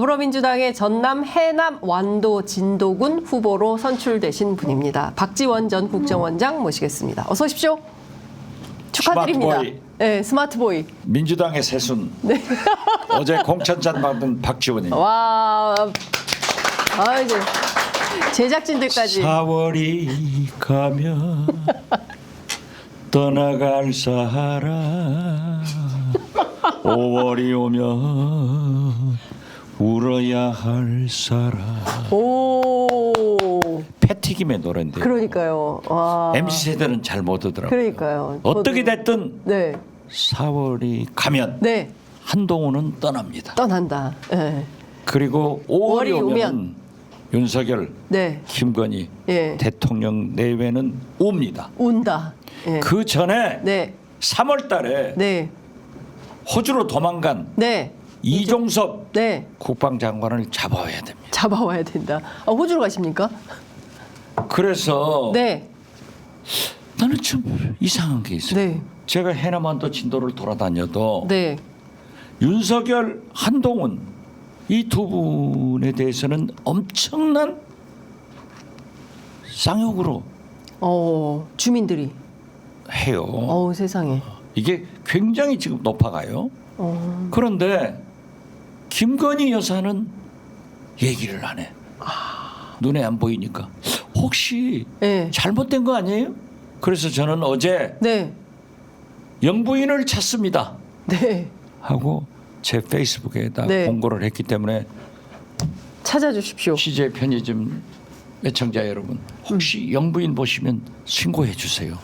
더불어민주당의 전남, 해남, 완도, 진도군 후보로 선출되신 분입니다. 박지원 전 국정원장 모시겠습니다. 어서 오십시오. 축하드립니다. 스마트보이. 네, 스마트보이. 민주당의 새순. 네. 어제 공천장 받은 박지원입니다. 와, 이제 제작진들까지. 4월이 가면 떠나갈 사람, 5월이 오면 울어야 할 사람. 오, 패티김의 노래인데. 그러니까요. 와. MZ 세대는 잘 못 듣더라고요. 그러니까요. 어떻게 저도. 됐든 네, 4월이 가면 네, 한동훈은 떠납니다. 떠난다. 네, 그리고 5월이 오면 오면 윤석열, 네, 김건희 예, 대통령 내외는 옵니다. 온다. 예. 그 전에 네, 3월 달에 네, 호주로 도망간 네, 이종섭 네. 국방장관을 잡아와야 됩니다. 잡아와야 된다. 아, 호주로 가십니까? 그래서 네, 나는 좀 이상한 게 있어요. 네, 제가 해남한도 진도를 돌아다녀도 네. 윤석열, 한동훈 이 두 분에 대해서는 엄청난 쌍욕으로 주민들이. 해요. 세상에. 이게 굉장히 지금 높아가요. 어, 그런데 김건희 여사는 얘기를 안 해. 눈에 안 보이니까. 혹시 네, 잘못된 거 아니에요? 그래서 저는 어제 네, 영부인을 찾습니다 네. 하고 제 페이스북에다 네. 공고를 했기 때문에 찾아주십시오. 취재 편의점 애청자 여러분 혹시 영부인 보시면 신고해 주세요.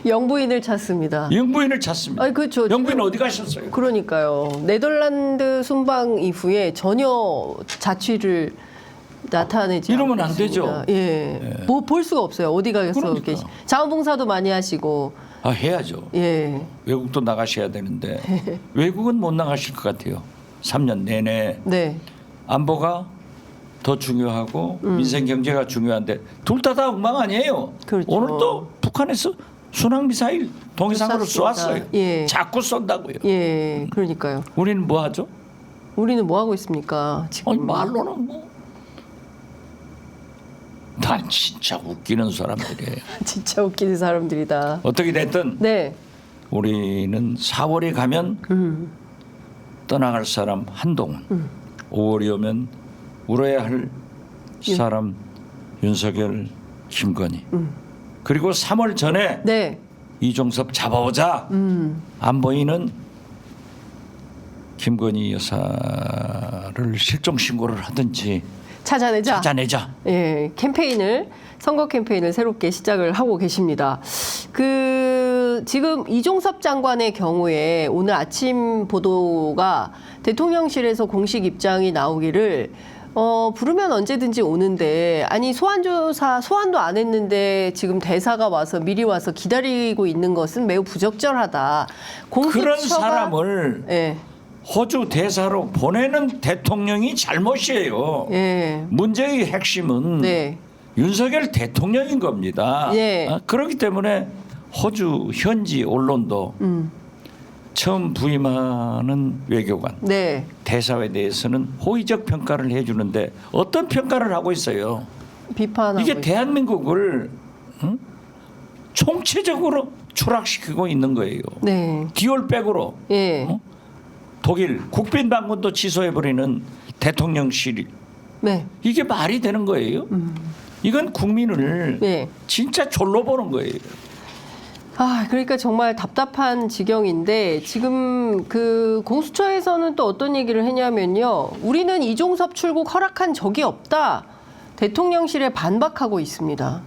영부인을 찾습니다. 영부인을 찾습니다. 아니, 그렇죠. 영부인 지금- 어디 가셨어요? 그러니까요. 네덜란드 순방 이후에 전혀 자취를 나타내지 이러면 않고 안 있습니다. 되죠. 예, 뭐 볼 수가 없어요. 어디 가서 그러니까. 계시. 자원봉사도 많이 하시고, 해야죠. 예, 외국도 나가셔야 되는데 외국은 못 나가실 것 같아요. 3년 내내 네, 안보가 더 중요하고 민생 경제가 중요한데 둘 다 엉망 아니에요. 그렇죠. 오늘 또 북한에서 순항 미사일 동해상으로 쐈습니다. 쏘았어요. 예. 자꾸 쏜다고요. 예, 그러니까요. 우리는 뭐 하죠? 우리는 뭐 하고 있습니까? 지금 아니 말로는 뭐. 난 진짜 웃기는 사람들이에요. 진짜 웃기는 사람들이다. 어떻게 됐든 네, 우리는 4월이 가면 떠나갈 사람 한동훈, 5월이 오면 울어야 할 사람 윤석열, 김건희. 그리고 3월 전에 네, 이종섭 잡아오자. 안 보이는 김건희 여사를 실종 신고를 하든지 찾아내자. 찾아내자. 예, 선거 캠페인을 새롭게 시작을 하고 계십니다. 지금 이종섭 장관의 경우에 오늘 아침 보도가 대통령실에서 공식 입장이 나오기를 부르면 언제든지 오는데, 아니 소환도 안 했는데 지금 대사가 와서 미리 와서 기다리고 있는 것은 매우 부적절하다. 그런 사람을 예, 호주 대사로 보내는 대통령이 잘못이에요. 예, 문제의 핵심은 네, 윤석열 대통령인 겁니다. 예. 그렇기 때문에 호주 현지 언론도 처음 부임하는 외교관, 네, 대사에 대해서는 호의적 평가를 해주는데 어떤 평가를 하고 있어요? 비판하고 이게 있- 대한민국을 총체적으로 추락시키고 있는 거예요. 네, 디올백으로 예, 독일 국빈방문도 취소해버리는 대통령실, 네, 이게 말이 되는 거예요? 이건 국민을 네. 진짜 졸로 보는 거예요. 그러니까 정말 답답한 지경인데, 지금 공수처에서는 또 어떤 얘기를 했냐면요. 우리는 이종섭 출국 허락한 적이 없다. 대통령실에 반박하고 있습니다.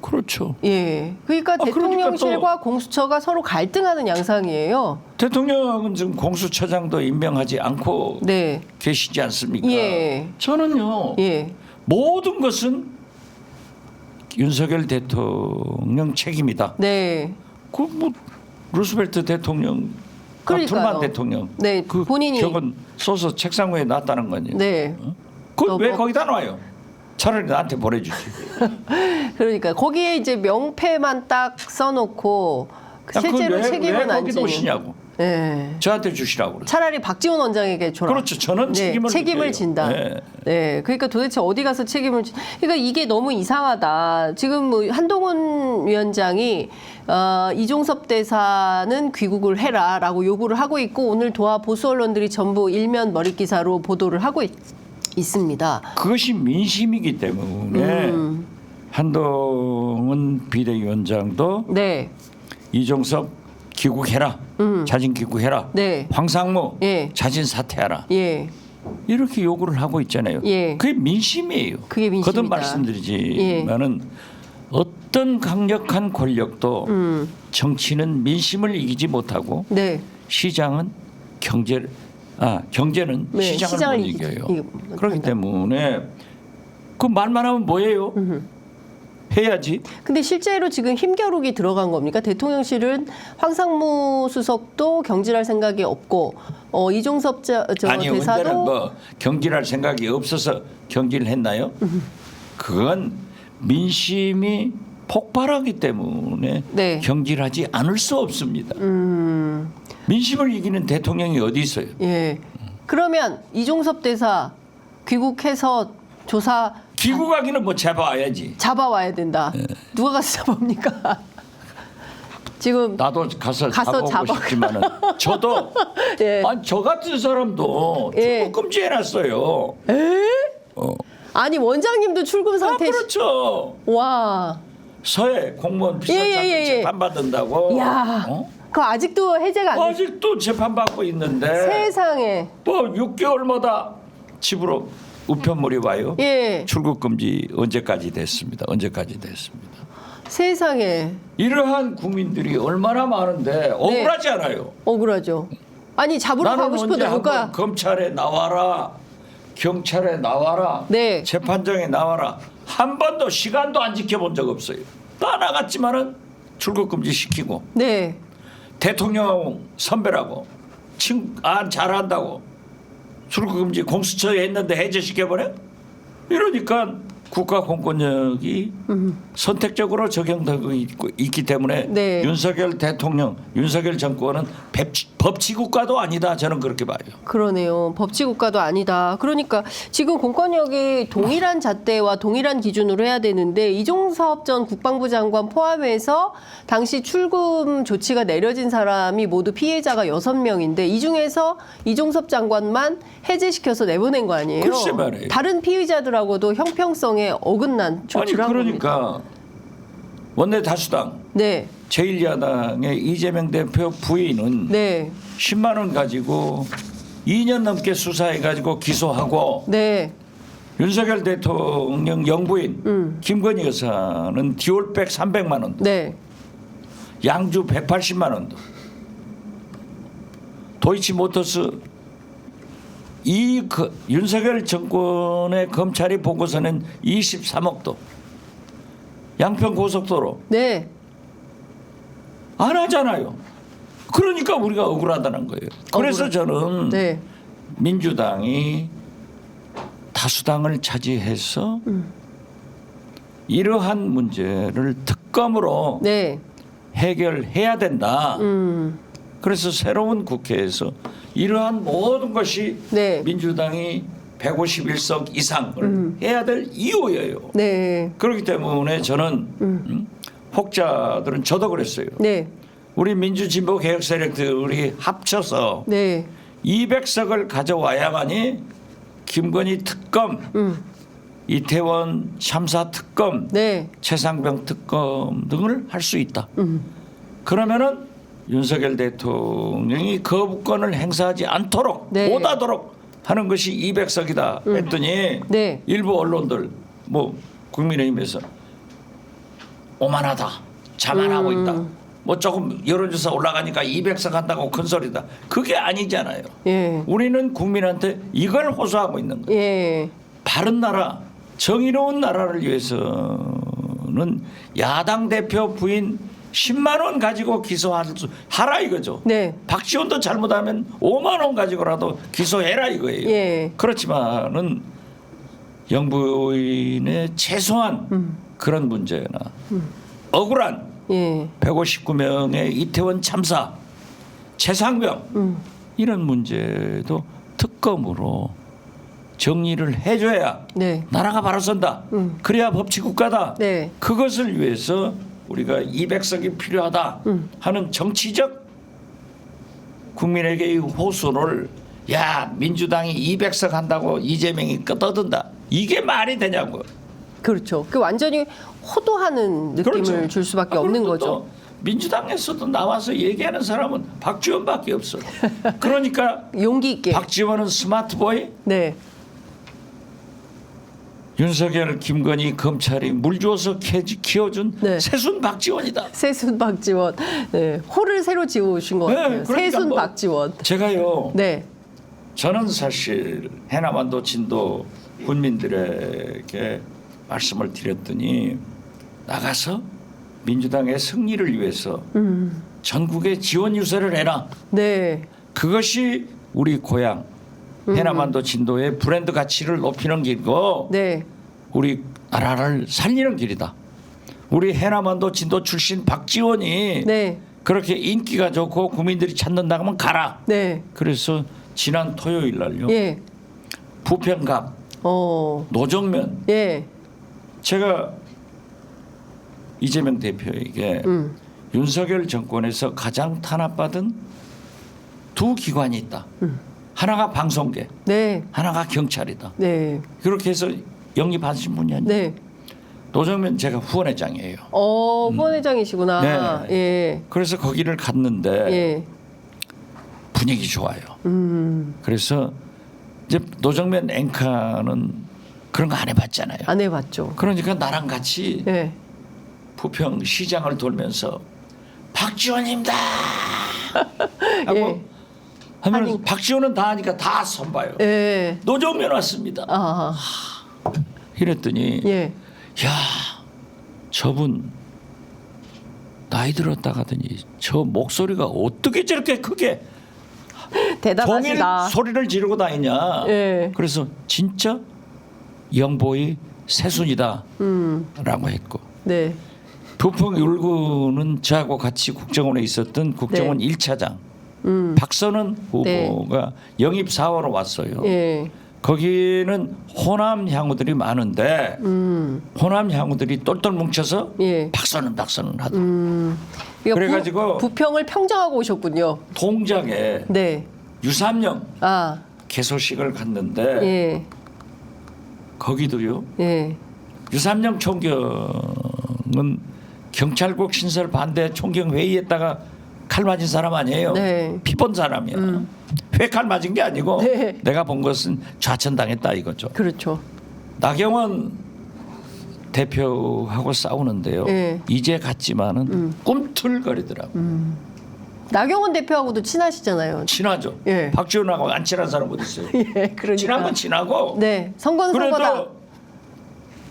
그렇죠. 예. 그러니까 그러니까 대통령실과 공수처가 서로 갈등하는 양상이에요. 대통령은 지금 공수처장도 임명하지 않고 네. 계시지 않습니까? 예. 저는요. 예. 모든 것은 윤석열 대통령 책임이다. 네. 뭐 루스벨트 대통령, 그러니까요. 트루만 대통령, 네, 본인이- 적은 써서 책상 위에 놨다는 거 아니에요? 네. 그걸 왜 뭐- 거기다 놔요? 차라리 나한테 보내주지. 그러니까 거기에 이제 명패만 딱 써놓고 실제로 책임은 왜 안 거기 지는. 놓으시냐고. 네. 저한테 주시라고 그러죠. 차라리 박지원 원장에게 줘라. 그렇죠. 저는 네, 책임을 느껴요. 진다. 네. 네. 그러니까 도대체 어디 가서 그러니까 이게 너무 이상하다. 지금 뭐 한동훈 위원장이 이종섭 대사는 귀국을 해라라고 요구를 하고 있고 오늘 도하 보수 언론들이 전부 일면 머릿 기사로 보도를 하고 있습니다. 그것이 민심이기 때문에 한동훈 비대위원장도 네. 이종섭 귀국해라. 자진 귀국해라. 네. 황상무 예. 자진 사퇴하라. 예. 이렇게 요구를 하고 있잖아요. 예. 그게 민심이에요. 그게 민심이다. 거듭 말씀드리지만은 어떤 강력한 권력도 정치는 민심을 이기지 못하고 네. 시장은 경제는 네, 시장을 못 이겨요. 그렇기 때문에 그 말만 하면 뭐예요? 해야지. 근데 실제로 지금 힘겨루기 들어간 겁니까? 대통령실은 황상무 수석도 경질할 생각이 없고 이종섭 아니 언제는 대사도 뭐 경질할 생각이 없어서 경질을 했나요? 그건 민심이 폭발하기 때문에 네. 경질하지 않을 수 없습니다. 민심을 이기는 대통령이 어디 있어요? 예. 그러면 이종섭 대사 귀국해서 조사 귀국하기는 뭐 잡아와야지. 잡아와야 된다. 누가 가서 잡습니까? 지금 나도 가서 잡아오고 잡아. 싶지만은 저도 예. 아니 저 같은 사람도 예. 출국 금지해놨어요. 아니 원장님도 출금 상태. 그렇죠. 와. 서해 공무원 예, 예, 비서장 예. 재판 받는다고. 야. 그거 아직도 해제가 안 돼. 아직도 재판 받고 있는데. 세상에. 뭐 6개월마다 집으로 우편물이 와요. 예. 출국 금지 언제까지 됐습니다. 세상에. 이러한 국민들이 얼마나 많은데 억울하지 않아요. 억울하죠. 아니 잡으러 나는 가고 언제 싶은데 못 한번 가. 검찰에 나와라, 경찰에 나와라, 네. 재판장에 나와라. 한 번도 시간도 안 지켜본 적 없어요. 다 나갔지만은 출국 금지 시키고 네. 대통령 선배라고 잘한다고 출국 금지 공수처에 했는데 해제시켜버려? 이러니까 국가 공권력이 선택적으로 적용되고 있기 때문에 네. 윤석열 대통령, 윤석열 정권은 법치국가도 아니다. 저는 그렇게 봐요. 그러네요. 법치국가도 아니다. 그러니까 지금 공권력이 동일한 잣대와 동일한 기준으로 해야 되는데 이종섭 전 국방부 장관 포함해서 당시 출금 조치가 내려진 사람이 모두 피해자가 6명인데 이 중에서 이종섭 장관만 해제시켜서 내보낸 거 아니에요? 글쎄 말이에요. 다른 피의자들하고도 형평성에 어긋난 아니 조치를 한 겁니다. 그러니까 원내 다수당 네. 제1야당의 이재명 대표 부인은 네. 10만 원 가지고 2년 넘게 수사해가지고 기소하고 네. 윤석열 대통령 영부인 김건희 여사는 디올백 300만 원도 네. 양주 180만 원도 도이치모터스 윤석열 정권의 검찰이 보고서는 23억도 양평 고속도로 네. 안 하잖아요. 그러니까 우리가 억울하다는 거예요. 그래서 저는 네. 민주당이 다수당을 차지해서 이러한 문제를 특검으로 네. 해결해야 된다. 그래서 새로운 국회에서 이러한 모든 것이 네. 민주당이 151석 이상을 해야 될 이유예요. 네. 그렇기 때문에 저는 혹자들은 저도 그랬어요. 네. 우리 민주진보 개혁 세력들이 합쳐서 네. 200석을 가져와야만이 김건희 특검, 이태원 참사 특검, 네. 최상병 특검 등을 할 수 있다. 그러면은 윤석열 대통령이 거부권을 행사하지 않도록 네. 못하도록 하는 것이 200석이다 했더니 네. 일부 언론들 뭐 국민의힘에서 오만하다, 자만하고 있다. 뭐 조금 여론조사 올라가니까 200석 한다고 큰 소리다. 그게 아니잖아요. 예. 우리는 국민한테 이걸 호소하고 있는 거예요. 예. 바른 나라, 정의로운 나라를 위해서는 야당 대표 부인 10만 원 가지고 기소하라 이거죠. 네. 박지원도 잘못하면 5만 원 가지고라도 기소해라 이거예요. 예. 그렇지만은 영부인의 최소한 그런 문제나 억울한 예. 159명의 이태원 참사 재상병 이런 문제도 특검으로 정리를 해줘야 네. 나라가 바로 선다. 그래야 법치국가다. 네. 그것을 위해서 우리가 200석이 필요하다 하는 정치적 국민에게 이 호소를 야 민주당이 200석 한다고 이재명이 떠든다. 이게 말이 되냐고. 그렇죠. 그 완전히 호도하는 느낌을 그렇죠. 줄 수밖에 아, 없는 그리고 거죠. 또 민주당에서도 나와서 얘기하는 사람은 박지원밖에 없어. 그러니까 용기 있게. 박지원은 스마트보이, 네. 윤석열, 김건희 검찰이 물 주어서 키워준 네. 새순 박지원이다. 새순 박지원. 네. 호를 새로 지어오신 것 네, 같아요. 그러니까 새순 뭐 박지원. 제가요. 네. 저는 사실 해남반도 진도 군민들에게 말씀을 드렸더니 나가서 민주당의 승리를 위해서 전국에 지원 유세를 해라. 네. 그것이 우리 고향 해남반도 진도의 브랜드 가치를 높이는 길이고 네. 우리 나라를 살리는 길이다. 우리 해남반도 진도 출신 박지원이 네. 그렇게 인기가 좋고 국민들이 찾는다 하면 가라. 네. 그래서 지난 토요일 날요. 예. 부평갑 노정면 예. 제가 이재명 대표에게 윤석열 정권에서 가장 탄압받은 두 기관이 있다. 하나가 방송계, 네. 하나가 경찰이다. 네. 그렇게 해서 영입하신 분이 아니에요. 네. 노정면 제가 후원회장이에요. 후원회장이시구나. 네. 예. 그래서 거기를 갔는데 예. 분위기 좋아요. 그래서 이제 노정면 앵커는 그런 거 안 해봤잖아요. 안 해봤죠. 그러니까 나랑 같이 예. 부평 시장을 돌면서 박지원입니다 하고 예. 하면 아니. 박지원은 다 하니까 다 선봐요. 예. 노정면 왔습니다. 아. 이랬더니 예. 야 저분 나이 들었다 가더니 저 목소리가 어떻게 저렇게 크게 종일 대단하시다. 소리를 지르고 다니냐. 예. 그래서 진짜 영보의 새순이다 라고 했고 네. 부평 율구는 저하고 같이 국정원에 있었던 국정원 네. 1차장 박선은 후보가 영입 사원으로 왔어요. 예. 거기는 호남 향우들이 많은데 호남 향우들이 똘똘 뭉쳐서 예. 박선은 하더라고요. 그러니까 그래가지고 부평을 평정하고 오셨군요. 동작에 네. 유삼영 아. 개소식을 갔는데 예. 거기도요. 예. 유삼영 총경은 경찰국 신설 반대 총경 회의했다가 칼 맞은 사람 아니에요. 네. 피 본 사람이야. 회칼 맞은 게 아니고 네. 내가 본 것은 좌천당했다 이거죠. 그렇죠. 나경원 대표하고 싸우는데요. 네. 이제 갔지만은 꿈틀거리더라고. 나경원 대표하고도 친하시잖아요. 친하죠. 예. 박지원하고 안 친한 사람 어디 있어요? 예. 그러니까. 친한 건 친하고. 네. 선거는 선거다. 그래도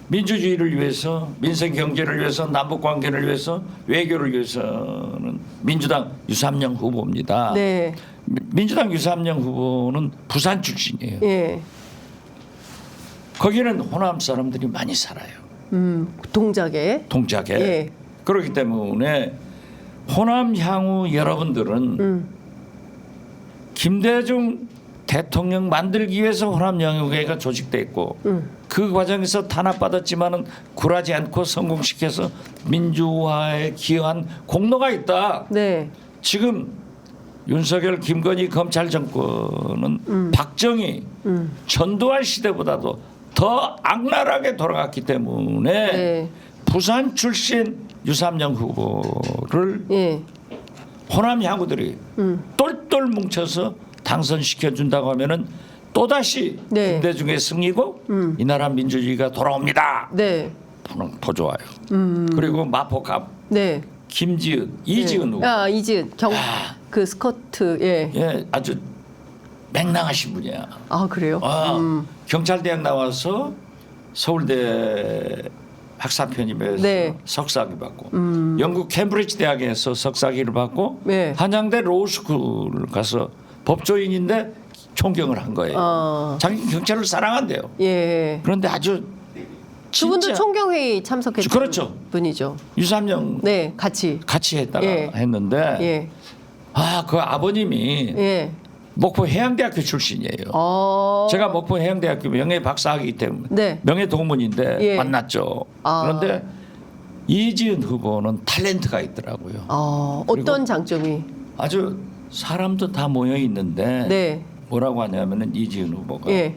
민주주의를 위해서, 민생 경제를 위해서, 남북 관계를 위해서, 외교를 위해서는 민주당 유삼영 후보입니다. 네. 민주당 유삼영 후보는 부산 출신이에요. 예. 거기는 호남 사람들이 많이 살아요. 동작에. 동작에. 예. 그렇기 때문에 호남 향후 여러분들은 김대중 대통령 만들기 위해서 호남 영유회가 조직됐고 그 과정에서 탄압받았지만은 굴하지 않고 성공시켜서 민주화에 기여한 공로가 있다. 네. 지금 윤석열, 김건희 검찰 정권은 박정희, 전두환 시대보다도 더 악랄하게 돌아갔기 때문에 네. 부산 출신 유삼영 후보를 예. 호남 향우들이 똘똘 뭉쳐서 당선시켜 준다고 하면은 또 다시 네. 김대중의 승리고 이 나라 민주주의가 돌아옵니다. 네. 더 좋아요. 그리고 마포갑 네. 김지은, 이지은 후보. 아, 이지은 그 스커트. 예. 예, 아주 맹랑하신 분이야. 아, 그래요? 경찰대학 나와서 서울대 학사 편입해서 네. 석사학위 받고 영국 캠브리지 대학에서 석사학위를 받고 네. 한양대 로스쿨 가서 법조인인데 총경을 한 거예요. 자기 경찰을 사랑한대요. 예. 그런데 아주 그분도 진짜 총경회의 참석했던 그렇죠. 분이죠. 유삼영 네, 같이. 같이 했다가 예. 했는데 예. 그 아버님이 예. 목포 해양대학교 출신이에요. 제가 목포 해양대학교 명예 박사학위이기 때문에 네. 명예 동문인데 예. 만났죠. 그런데 이지은 후보는 탤런트가 있더라고요. 어떤 장점이? 아주 사람도 다 모여 있는데 네. 뭐라고 하냐면은 이지은 후보가 예.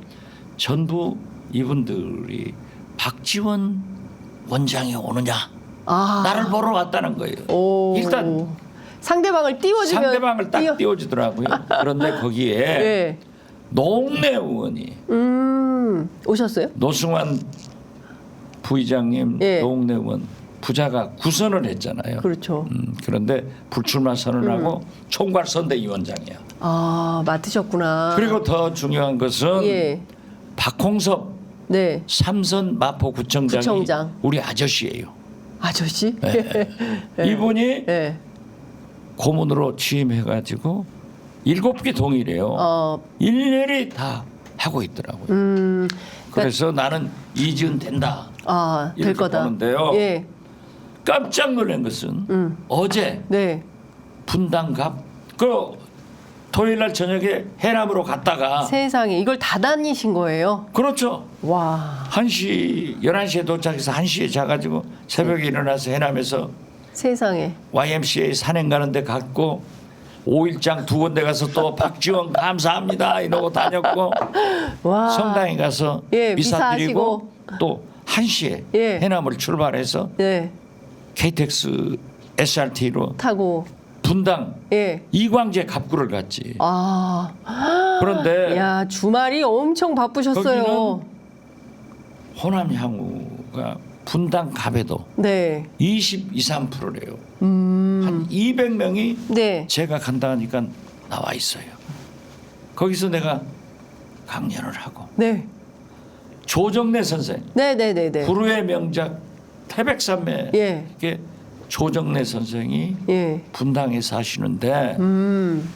전부 이분들이 박지원 원장이 오느냐 나를 보러 왔다는 거예요. 일단 상대방을 띄워주면 상대방을 딱 띄워주더라고요. 그런데 거기에 예. 노웅래 의원이 오셨어요? 노승환 부의장님, 예. 노웅래 의원 부자가 구선을 했잖아요. 그렇죠. 그런데 불출마 선언하고 총괄 선대위원장이야. 맡으셨구나. 그리고 더 중요한 것은 예. 박홍섭 네. 삼선 마포구청장이 구청장. 우리 아저씨예요. 아저씨? 네. 이분이 예. 고문으로 취임해가지고 7개 동이래요. 일일이 다 하고 있더라고요. 그래서 나는 이지은 된다. 될 이렇게 거다. 보는데요. 예. 깜짝 놀란 것은 어제 네. 분당갑 토요일 날 저녁에 해남으로 갔다가 세상에 이걸 다 다니신 거예요? 그렇죠. 와. 1시 11시에 도착해서 1시에 자가지고 새벽에 일어나서 해남에서 세상에. YMCA 산행 가는데 갔고 5일장 2군데 가서 또 박지원 감사합니다 이러고 다녔고 와. 성당에 가서 예, 미사 드리고 미사하시고. 또 1시에 예. 해남을 출발해서 네. KTX SRT로 타고. 분당 예. 이광재 갑구를 갔지. 아. 그런데 야, 주말이 엄청 바쁘셨어요. 거기는 호남 향후가 분당 갑에도 네. 23%래요. 한 200명이 네. 제가 간다 하니까 나와 있어요. 거기서 내가 강연을 하고 네. 조정래 선생 네, 네, 네, 네. 불후의 명작 태백산맥 예. 이게 조정래 선생이 예. 분당에 사시는데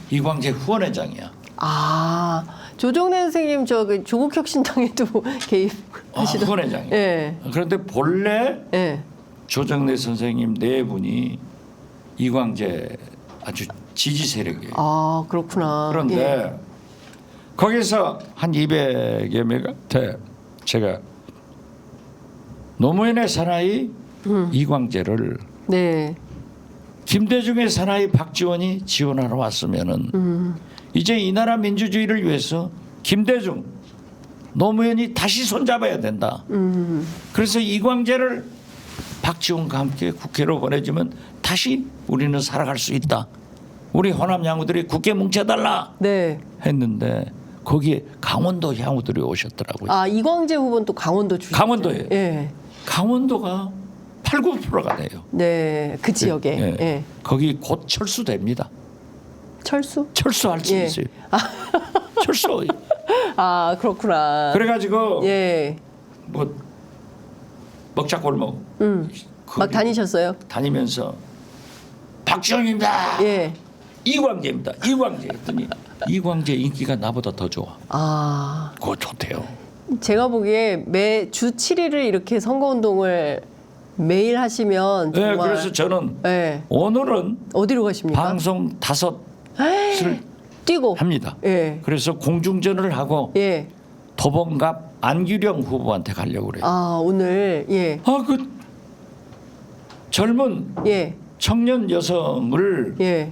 이광재 후원회장이야. 조정래 선생님 그 조국혁신당에도 개입하시던. 후원회장이야. 예. 그런데 본래 예. 조정래 선생님 네 분이 이광재 아주 지지 세력이에요. 그렇구나. 그런데 예. 거기서 한 200여 명한테 제가 노무현의 사나이 이광재를 네. 김대중의 사나이 박지원이 지원하러 왔으면은 이제 이 나라 민주주의를 위해서 김대중 노무현이 다시 손잡아야 된다. 그래서 이광재를 박지원과 함께 국회로 보내주면 다시 우리는 살아갈 수 있다. 우리 호남 양우들이 국회 뭉쳐달라 네. 했는데 거기에 강원도 양우들이 오셨더라고요. 이광재 후보는 또 강원도 출신. 강원도에. 예. 강원도가 8, 9%가 돼요. 네. 그 지역에. 예. 예. 거기 곧 철수됩니다. 철수? 철수할 수 예. 있어요. 철수. 그렇구나. 그래가지고 예. 뭐 먹자골목 막 다니셨어요? 다니면서 박지원입니다. 예. 이광재입니다. 이광재 했더니 이광재 인기가 나보다 더 좋아. 그거 좋대요. 제가 보기에 주 7일을 이렇게 선거운동을 매일 하시면 정말. 네, 그래서 저는 예. 오늘은 어디로 가십니까? 방송 5을 뛰고. 합니다. 예. 그래서 공중전을 하고 예. 도봉갑 안규령 후보한테 가려고 그래요. 오늘. 예. 그 젊은 예. 청년 여성을 예.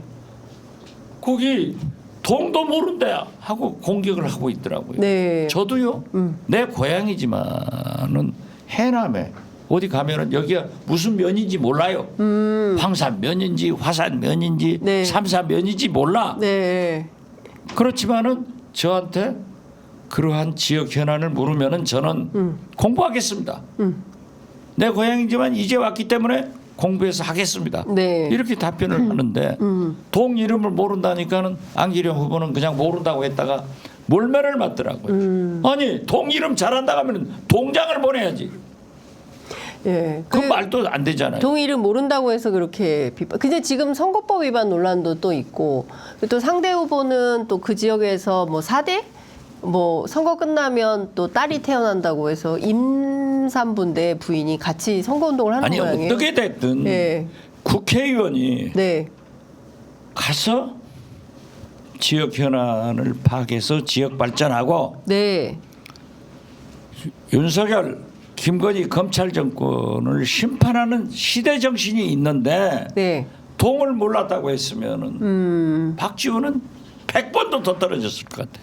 거기 동도 모른대 하고 공격을 하고 있더라고요. 네. 저도요. 내 고향이지만은 해남에 어디 가면은 여기가 무슨 면인지 몰라요. 황산 면인지 화산 면인지 네. 삼산 면인지 몰라. 네. 그렇지만은 저한테 그러한 지역 현안을 물으면은 저는 공부하겠습니다. 내 고향이지만 이제 왔기 때문에 공부해서 하겠습니다. 네. 이렇게 답변을 하는데 동 이름을 모른다니까는 안기령 후보는 그냥 모른다고 했다가 몰매를 맞더라고요. 아니 동 이름 잘한다 하면 동장을 보내야지. 예. 그 말도 안 되잖아요. 동 이름 모른다고 해서 그렇게 비판. 근데 지금 선거법 위반 논란도 또 있고 또 상대 후보는 또 그 지역에서 뭐 4대 뭐 선거 끝나면 또 딸이 태어난다고 해서 임산부인데 부인이 같이 선거운동을 하는 아니 모양이에요. 어떻게 됐든 네. 국회의원이 네. 가서 지역 현안을 파악해서 지역 발전하고 네. 윤석열, 김건희 검찰 정권을 심판하는 시대 정신이 있는데 네. 동을 몰랐다고 했으면은 박지원은 100번도 더 떨어졌을 것 같아.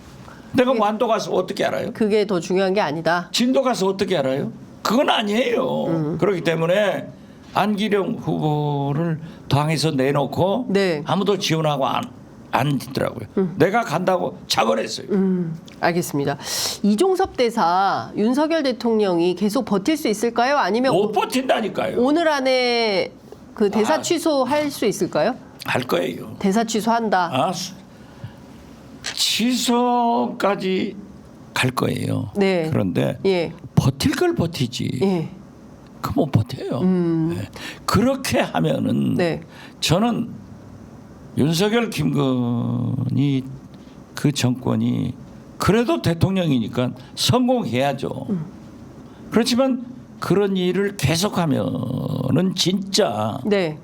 내가 완도 가서 어떻게 알아요? 그게 더 중요한 게 아니다. 진도 가서 어떻게 알아요? 그건 아니에요. 그렇기 때문에 안기령 후보를 당에서 내놓고 네. 아무도 지원하고 안 듣더라고요. 내가 간다고 자벌했어요. 알겠습니다. 이종섭 대사 윤석열 대통령이 계속 버틸 수 있을까요? 아니면 못 버틴다니까요. 오늘 안에 그 대사 아. 취소할 수 있을까요? 할 거예요. 대사 취소한다. 아, 취소까지 갈 거예요. 네. 그런데 예. 버틸 걸 버티지. 예. 그 못 버텨요. 네. 그렇게 하면은 네. 저는 윤석열, 김건희 그 정권이 그래도 대통령이니까 성공해야죠. 그렇지만 그런 일을 계속하면은 진짜 네.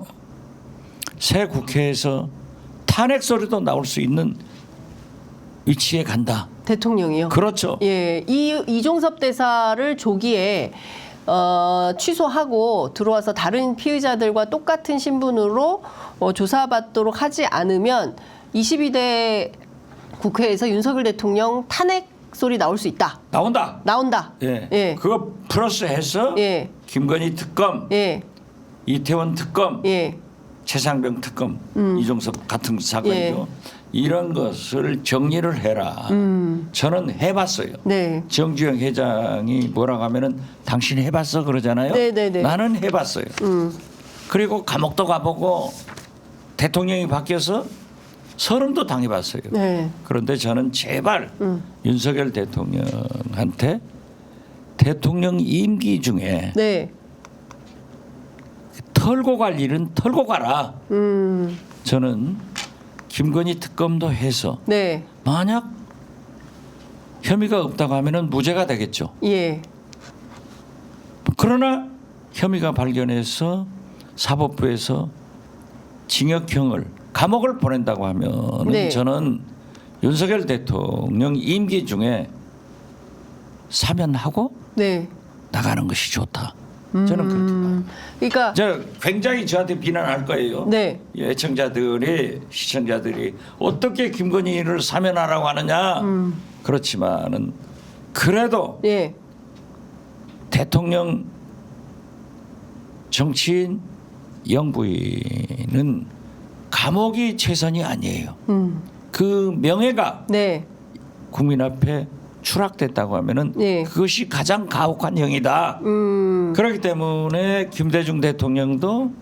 새 국회에서 탄핵 소리도 나올 수 있는 위치에 간다. 대통령이요. 그렇죠. 예, 이종섭 대사를 조기에 취소하고 들어와서 다른 피의자들과 똑같은 신분으로 조사받도록 하지 않으면 22대 국회에서 윤석열 대통령 탄핵 소리 나올 수 있다. 나온다. 예. 예. 그거 플러스해서 예. 김건희 특검, 예. 이태원 특검, 예. 최상병 특검, 이종섭 같은 사건이죠. 예. 이런 것을 정리를 해라. 저는 해봤어요. 네. 정주영 회장이 뭐라고 하면은 당신 해봤어 그러잖아요. 네네네. 나는 해봤어요. 그리고 감옥도 가보고 대통령이 바뀌어서 서름도 당해봤어요. 네. 그런데 저는 제발 윤석열 대통령한테 대통령 임기 중에 네. 털고 갈 일은 털고 가라. 저는 김건희 특검도 해서 네. 만약 혐의가 없다고 하면은 무죄가 되겠죠. 예. 그러나 혐의가 발견해서 사법부에서 징역형을 감옥을 보낸다고 하면은 네. 저는 윤석열 대통령 임기 중에 사면하고 네. 나가는 것이 좋다. 저는 그렇게 봐요. 그러니까 저 굉장히 저한테 비난할 거예요. 네. 애청자들이 시청자들이 어떻게 김건희를 사면하라고 하느냐. 그렇지만은 그래도 예. 대통령 정치인 영부인은 감옥이 최선이 아니에요. 그 명예가 네. 국민 앞에 추락됐다고 하면은 네. 그것이 가장 가혹한 형이다. 그렇기 때문에 김대중 대통령도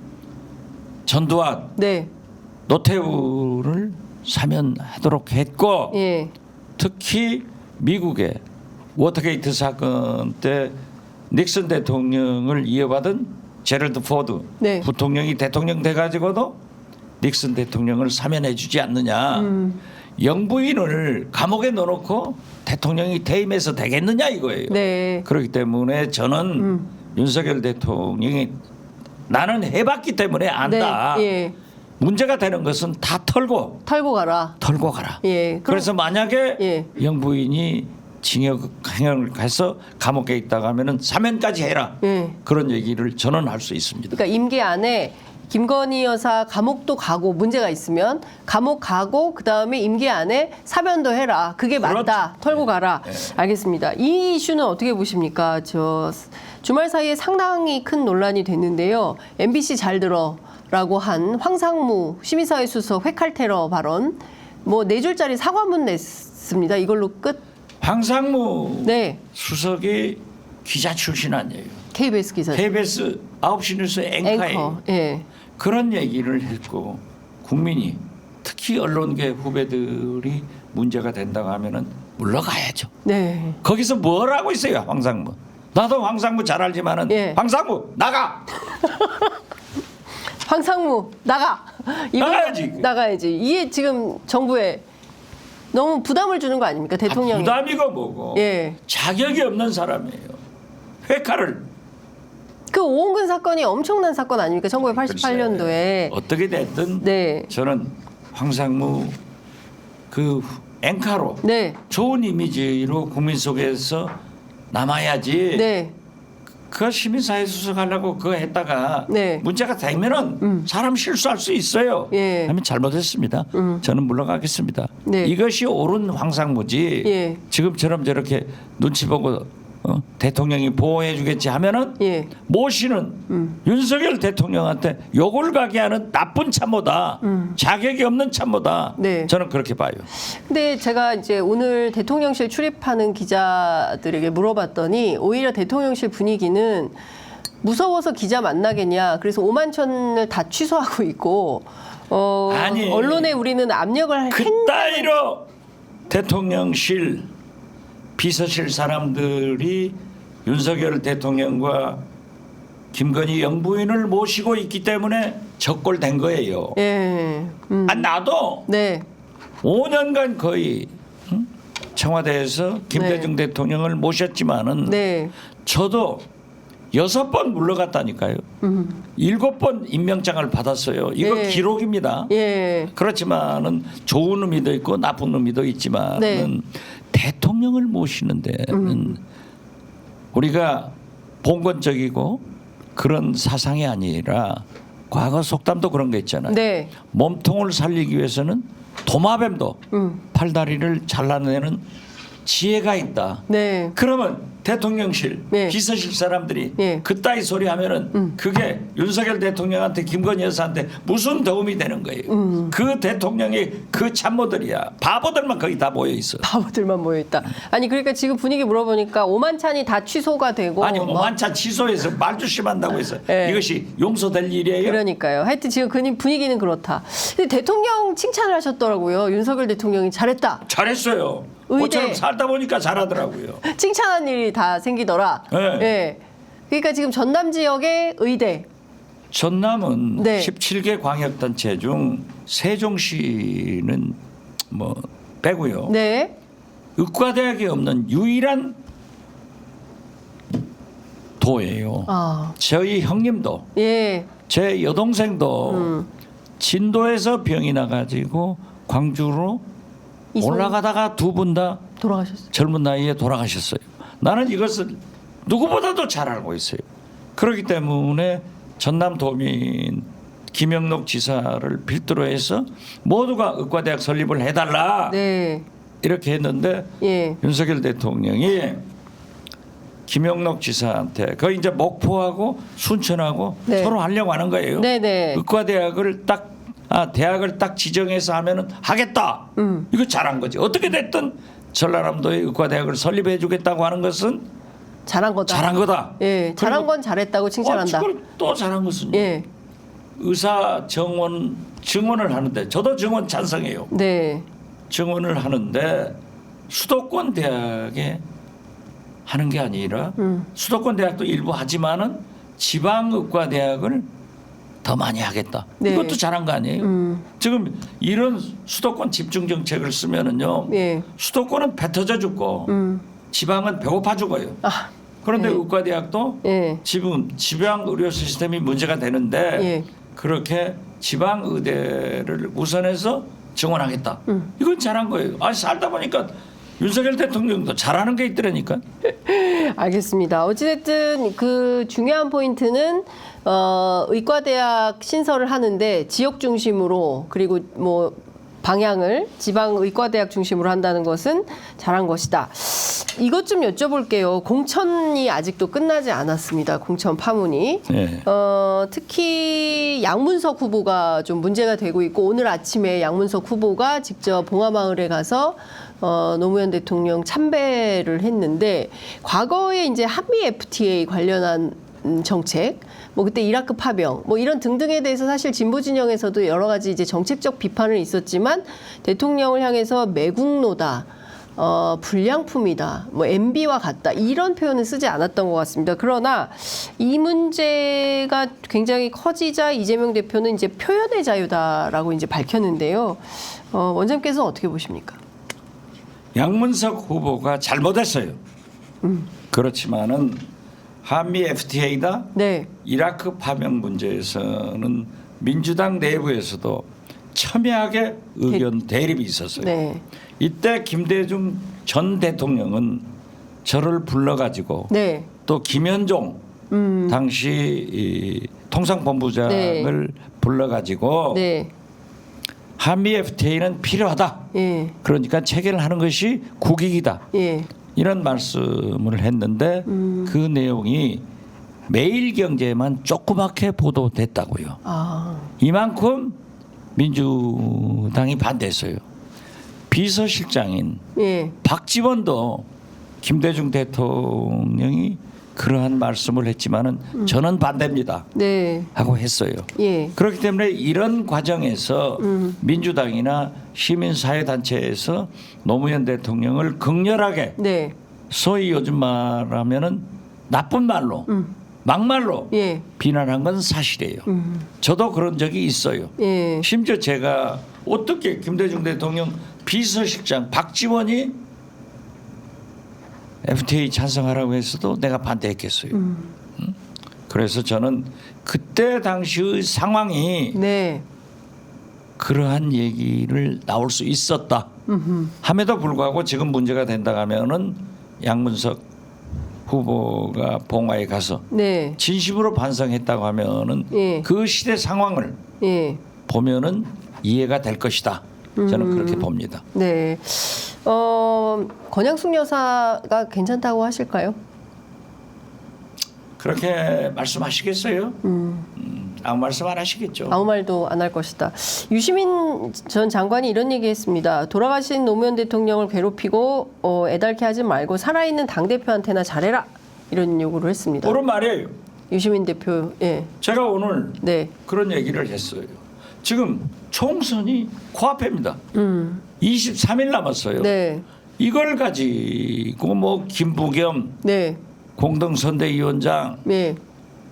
전두환, 네. 노태우를 사면하도록 했고 예. 특히 미국의 워터게이트 사건 때 닉슨 대통령을 이어받은 제럴드 포드 네. 부통령이 대통령 돼가지고도 닉슨 대통령을 사면해주지 않느냐. 영부인을 감옥에 넣어놓고 대통령이 퇴임해서 되겠느냐 이거예요. 네. 그렇기 때문에 저는 윤석열 대통령이 나는 해봤기 때문에 안다. 네. 예. 문제가 되는 것은 다 털고 가라. 예. 그래서 만약에 예. 영부인이 징역형을 가서 감옥에 있다가 하면은 사면까지 해라. 예. 그런 얘기를 저는 할 수 있습니다. 그러니까 임기 안에 김건희 여사 감옥도 가고 문제가 있으면 감옥 가고 그다음에 임기 안에 사면도 해라. 그게 맞다. 그렇죠. 털고 가라. 네. 알겠습니다. 이 이슈는 어떻게 보십니까? 저 주말 사이에 상당히 큰 논란이 됐는데요. MBC 잘 들어라고 한 황상무 시민사회 수석 회칼 테러 발언 뭐 4줄짜리 사과문 냈습니다. 이걸로 끝. 황상무 네. 수석이 기자 출신 아니에요. KBS 기자. KBS 9시 뉴스 앵커예요. 앵커. 예. 그런 얘기를 했고 국민이 특히 언론계 후배들이 문제가 된다고 하면은 물러가야죠. 네. 거기서 뭘 하고 있어요, 황상무? 나도 황상무 잘 알지만은 예. 황상무 나가. 황상무 나가. 나가야지. 나가야지. 이게 지금 정부에 너무 부담을 주는 거 아닙니까? 대통령이. 부담이고 뭐고 예. 자격이 없는 사람이에요. 회카를 그 오은근 사건이 엄청난 사건 아닙니까? 1988년도에. 어떻게 됐든 네. 저는 황상무 그 앵카로 네. 좋은 이미지로 국민 속에서 남아야지. 네. 그 시민사회 수석하려고 그거 했다가 네. 문제가 되면은 사람 실수할 수 있어요. 예. 하면 잘못했습니다. 저는 물러가겠습니다. 네. 이것이 옳은 황상무지. 예. 지금처럼 저렇게 눈치 보고 대통령이 보호해주겠지 하면은 예. 모시는 윤석열 대통령한테 욕을 가게 하는 나쁜 참모다. 자격이 없는 참모다. 네. 저는 그렇게 봐요. 근데 제가 이제 오늘 대통령실 출입하는 기자들에게 물어봤더니 오히려 대통령실 분위기는 무서워서 기자 만나겠냐. 그래서 5만천을 다 취소하고 있고 아니, 언론에 우리는 압력을 그따위로 대통령실 비서실 사람들이 윤석열 대통령과 김건희 영부인을 모시고 있기 때문에 적골된 거예요. 예. 나도 네. 5년간 거의 청와대에서 김대중 대통령을 모셨지만은 네. 저도 6번 물러갔다니까요. 7번 임명장을 받았어요. 이거 네. 기록입니다. 예. 그렇지만은 좋은 의미도 있고 나쁜 의미도 있지만은 네. 대통령을 모시는 데는 우리가 봉건적이고 그런 사상이 아니라 과거 속담도 그런 거 있잖아요. 네. 몸통을 살리기 위해서는 도마뱀도 팔다리를 잘라내는 지혜가 있다. 네. 그러면 대통령실, 네. 비서실 사람들이 네. 그따위 소리 하면은 그게 윤석열 대통령한테 김건희 여사한테 무슨 도움이 되는 거예요. 그 대통령이 그 참모들이야. 바보들만 거기 다 모여 있어. 바보들만 모여 있다. 아니 그러니까 지금 분위기 물어보니까 5만찬이 다 취소가 되고 아니 뭐- 5만차 취소해서 말조심한다고 해서 네. 이것이 용서될 일이에요. 그러니까요. 하여튼 지금 분위기는 그렇다. 근데 대통령 칭찬을 하셨더라고요. 윤석열 대통령이 잘했다. 잘했어요. 의대. 모처럼 살다 보니까 잘하더라고요. 칭찬한 일이 다 생기더라. 네. 예. 그러니까 지금 전남 지역의 의대. 전남은 네. 17개 광역단체 중 세종시는 뭐 빼고요. 네. 의과대학이 없는 유일한 도예요. 아. 저희 형님도 예. 제 여동생도 진도에서 병이 나가지고 광주로 이송- 올라가다가 두 분 다 돌아가셨어요. 젊은 나이에 돌아가셨어요. 나는 이것을 누구보다도 잘 알고 있어요. 그렇기 때문에 전남도민 김영록 지사를 필두로 해서 모두가 의과대학 설립을 해달라 네. 이렇게 했는데 예. 윤석열 대통령이 김영록 지사한테 거의 이제 목포하고 순천하고 네. 서로 하려고 하는 거예요. 네네. 의과대학을 대학을 딱 지정해서 하면은 하겠다. 이거 잘한 거지. 어떻게 됐든 전라남도에 의과대학을 설립해 주겠다고 하는 것은 잘한 거다. 잘한 거다. 예. 잘한 그리고 건 잘했다고 칭찬한다. 그걸 또 잘한 것은 예. 의사 증원을 하는데 저도 증원 찬성해요. 네. 증원을 하는데 수도권 대학에 하는 게 아니라 수도권 대학도 일부 하지만은 지방의과 대학을 더 많이 하겠다. 네. 이것도 잘한 거 아니에요? 지금 이런 수도권 집중 정책을 쓰면은요. 예. 수도권은 배 터져 죽고 지방은 배고파 죽어요. 아. 그런데 네. 의과대학도 예. 지금 지방 의료 시스템이 문제가 되는데 예. 그렇게 지방 의대를 우선해서 증원하겠다. 이건 잘한 거예요. 살다 보니까 윤석열 대통령도 잘하는 게 있더라니까. 알겠습니다. 어찌됐든 그 중요한 포인트는 의과대학 신설을 하는데 지역 중심으로 그리고 뭐 방향을 지방 의과대학 중심으로 한다는 것은 잘한 것이다. 이것 좀 여쭤볼게요. 공천이 아직도 끝나지 않았습니다. 공천 파문이. 네. 특히 양문석 후보가 좀 문제가 되고 있고 오늘 아침에 양문석 후보가 직접 봉화마을에 가서 노무현 대통령 참배를 했는데 과거에 이제 한미 FTA 관련한 정책, 뭐 그때 이라크 파병, 뭐 이런 등등에 대해서 사실 진보 진영에서도 여러 가지 이제 정책적 비판은 있었지만 대통령을 향해서 매국노다. 불량품이다, 뭐 MB와 같다 이런 표현은 쓰지 않았던 것 같습니다. 그러나 이 문제가 굉장히 커지자 이재명 대표는 이제 표현의 자유다라고 이제 밝혔는데요. 원장님께서 어떻게 보십니까? 양문석 후보가 잘못했어요. 그렇지만은 한미 FTA다 네, 이라크 파병 문제에서는 민주당 내부에서도 첨예하게 의견 대립이 있었어요. 네. 이때 김대중 전 대통령은 저를 불러가지고 네. 또 김현종 당시 이 통상본부장을 네. 불러가지고 네. 한미 FTA는 필요하다. 예. 그러니까 체결하는 것이 국익이다. 예. 이런 말씀을 했는데 그 내용이 매일경제에만 조그맣게 보도됐다고요. 아. 이만큼 민주당이 반대했어요. 비서실장인 예. 박지원도 김대중 대통령이 그러한 말씀을 했지만은 저는 반대입니다 네. 하고 했어요. 예. 그렇기 때문에 이런 과정에서 민주당이나 시민사회단체에서 노무현 대통령을 극렬하게 네. 소위 요즘 말하면은 나쁜 말로 막말로 예. 비난한 건 사실이에요. 저도 그런 적이 있어요. 예. 심지어 제가 어떻게 김대중 대통령 비서실장 박지원이 FTA 찬성하라고 했어도 내가 반대했겠어요. 그래서 저는 그때 당시의 상황이 네. 그러한 얘기를 나올 수 있었다. 함에도 불구하고 지금 문제가 된다 하면은 양문석 후보가 봉화에 가서 네. 진심으로 반성했다고 하면은 예. 그 시대 상황을 예. 보면은 이해가 될 것이다. 저는 그렇게 봅니다. 네. 권양숙 여사가 괜찮다고 하실까요? 그렇게 말씀하시겠어요? 아무 말씀 안 하시겠죠. 아무 말도 안 할 것이다. 유시민 전 장관이 이런 얘기했습니다. 돌아가신 노무현 대통령을 괴롭히고 애달게 하지 말고 살아있는 당대표한테나 잘해라. 이런 요구를 했습니다. 옳은 말이에요. 유시민 대표. 예. 제가 오늘 네. 그런 얘기를 했어요. 지금 총선이 코앞입니다. 23일 남았어요. 네. 이걸 가지고 뭐 김부겸 네. 공동선대위원장 네.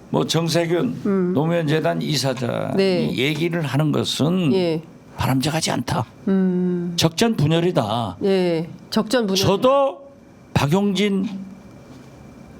뭐 정세균 노무현재단 이사장이 네. 얘기를 하는 것은 예. 바람직하지 않다. 적전 분열이다. 예. 적전 분열. 저도 박용진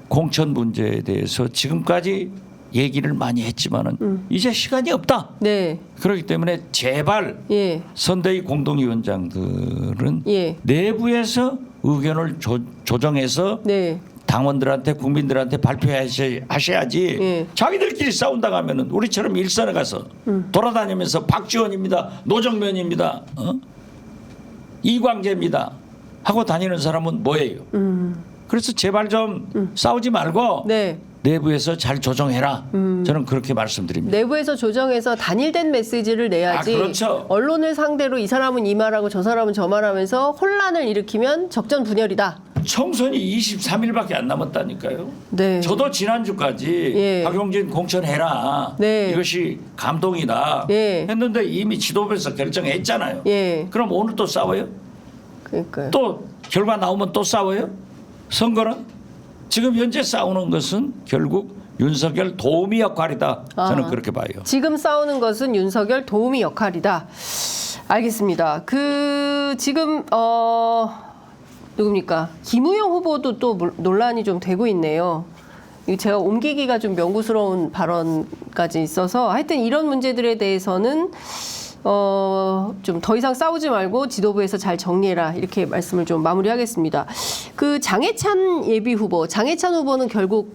공천 문제에 대해서 지금까지 얘기를 많이 했지만은 이제 시간이 없다. 네. 그렇기 때문에 제발 예. 선대위 공동위원장들은 예. 내부에서 의견을 조정해서 네. 당원들한테 국민들한테 발표하셔야지. 예. 자기들끼리 싸운다고 하면은 우리처럼 일선에 가서 돌아다니면서 박지원입니다. 노정면입니다. 이광재입니다. 하고 다니는 사람은 뭐예요? 그래서 제발 좀 싸우지 말고 네. 내부에서 잘 조정해라. 저는 그렇게 말씀드립니다. 내부에서 조정해서 단일된 메시지를 내야지. 그렇죠. 언론을 상대로 이 사람은 이 말하고 저 사람은 저 말하면서 혼란을 일으키면 적전 분열이다. 총선이 23일밖에 안 남았다니까요. 네. 저도 지난주까지 예. 박용진 공천해라. 네. 이것이 감동이다. 예. 했는데 이미 지도부에서 결정했잖아요. 예. 그럼 오늘 또 싸워요? 그러니까요. 또 결과 나오면 또 싸워요? 선거는? 지금 현재 싸우는 것은 결국 윤석열 도우미 역할이다. 저는 그렇게 봐요. 지금 싸우는 것은 윤석열 도우미 역할이다. 알겠습니다. 지금 누굽니까? 김우영 후보도 또 논란이 좀 되고 있네요. 제가 옮기기가 좀 명구스러운 발언까지 있어서 하여튼 이런 문제들에 대해서는 좀 더 이상 싸우지 말고 지도부에서 잘 정리해라 이렇게 말씀을 좀 마무리하겠습니다. 장해찬 예비 후보, 장해찬 후보는 결국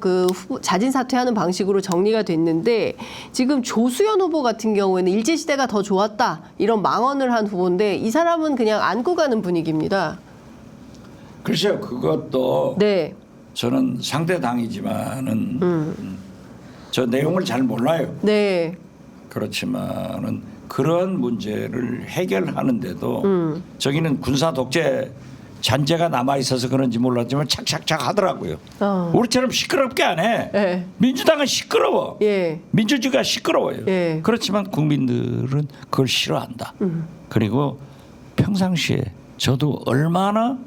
자진 사퇴하는 방식으로 정리가 됐는데 지금 조수연 후보 같은 경우에는 일제시대가 더 좋았다 이런 망언을 한 후보인데 이 사람은 그냥 안고 가는 분위기입니다. 글쎄요, 그것도 네. 저는 상대 당이지만은 저 내용을 잘 몰라요. 네. 그렇지만은 그런 문제를 해결하는데도 저기는 군사 독재 잔재가 남아 있어서 그런지 몰랐지만 착착착 하더라고요. 우리처럼 시끄럽게 안 해. 네. 민주당은 시끄러워. 예. 민주주의가 시끄러워요. 예. 그렇지만 국민들은 그걸 싫어한다. 그리고 평상시에 저도 얼마나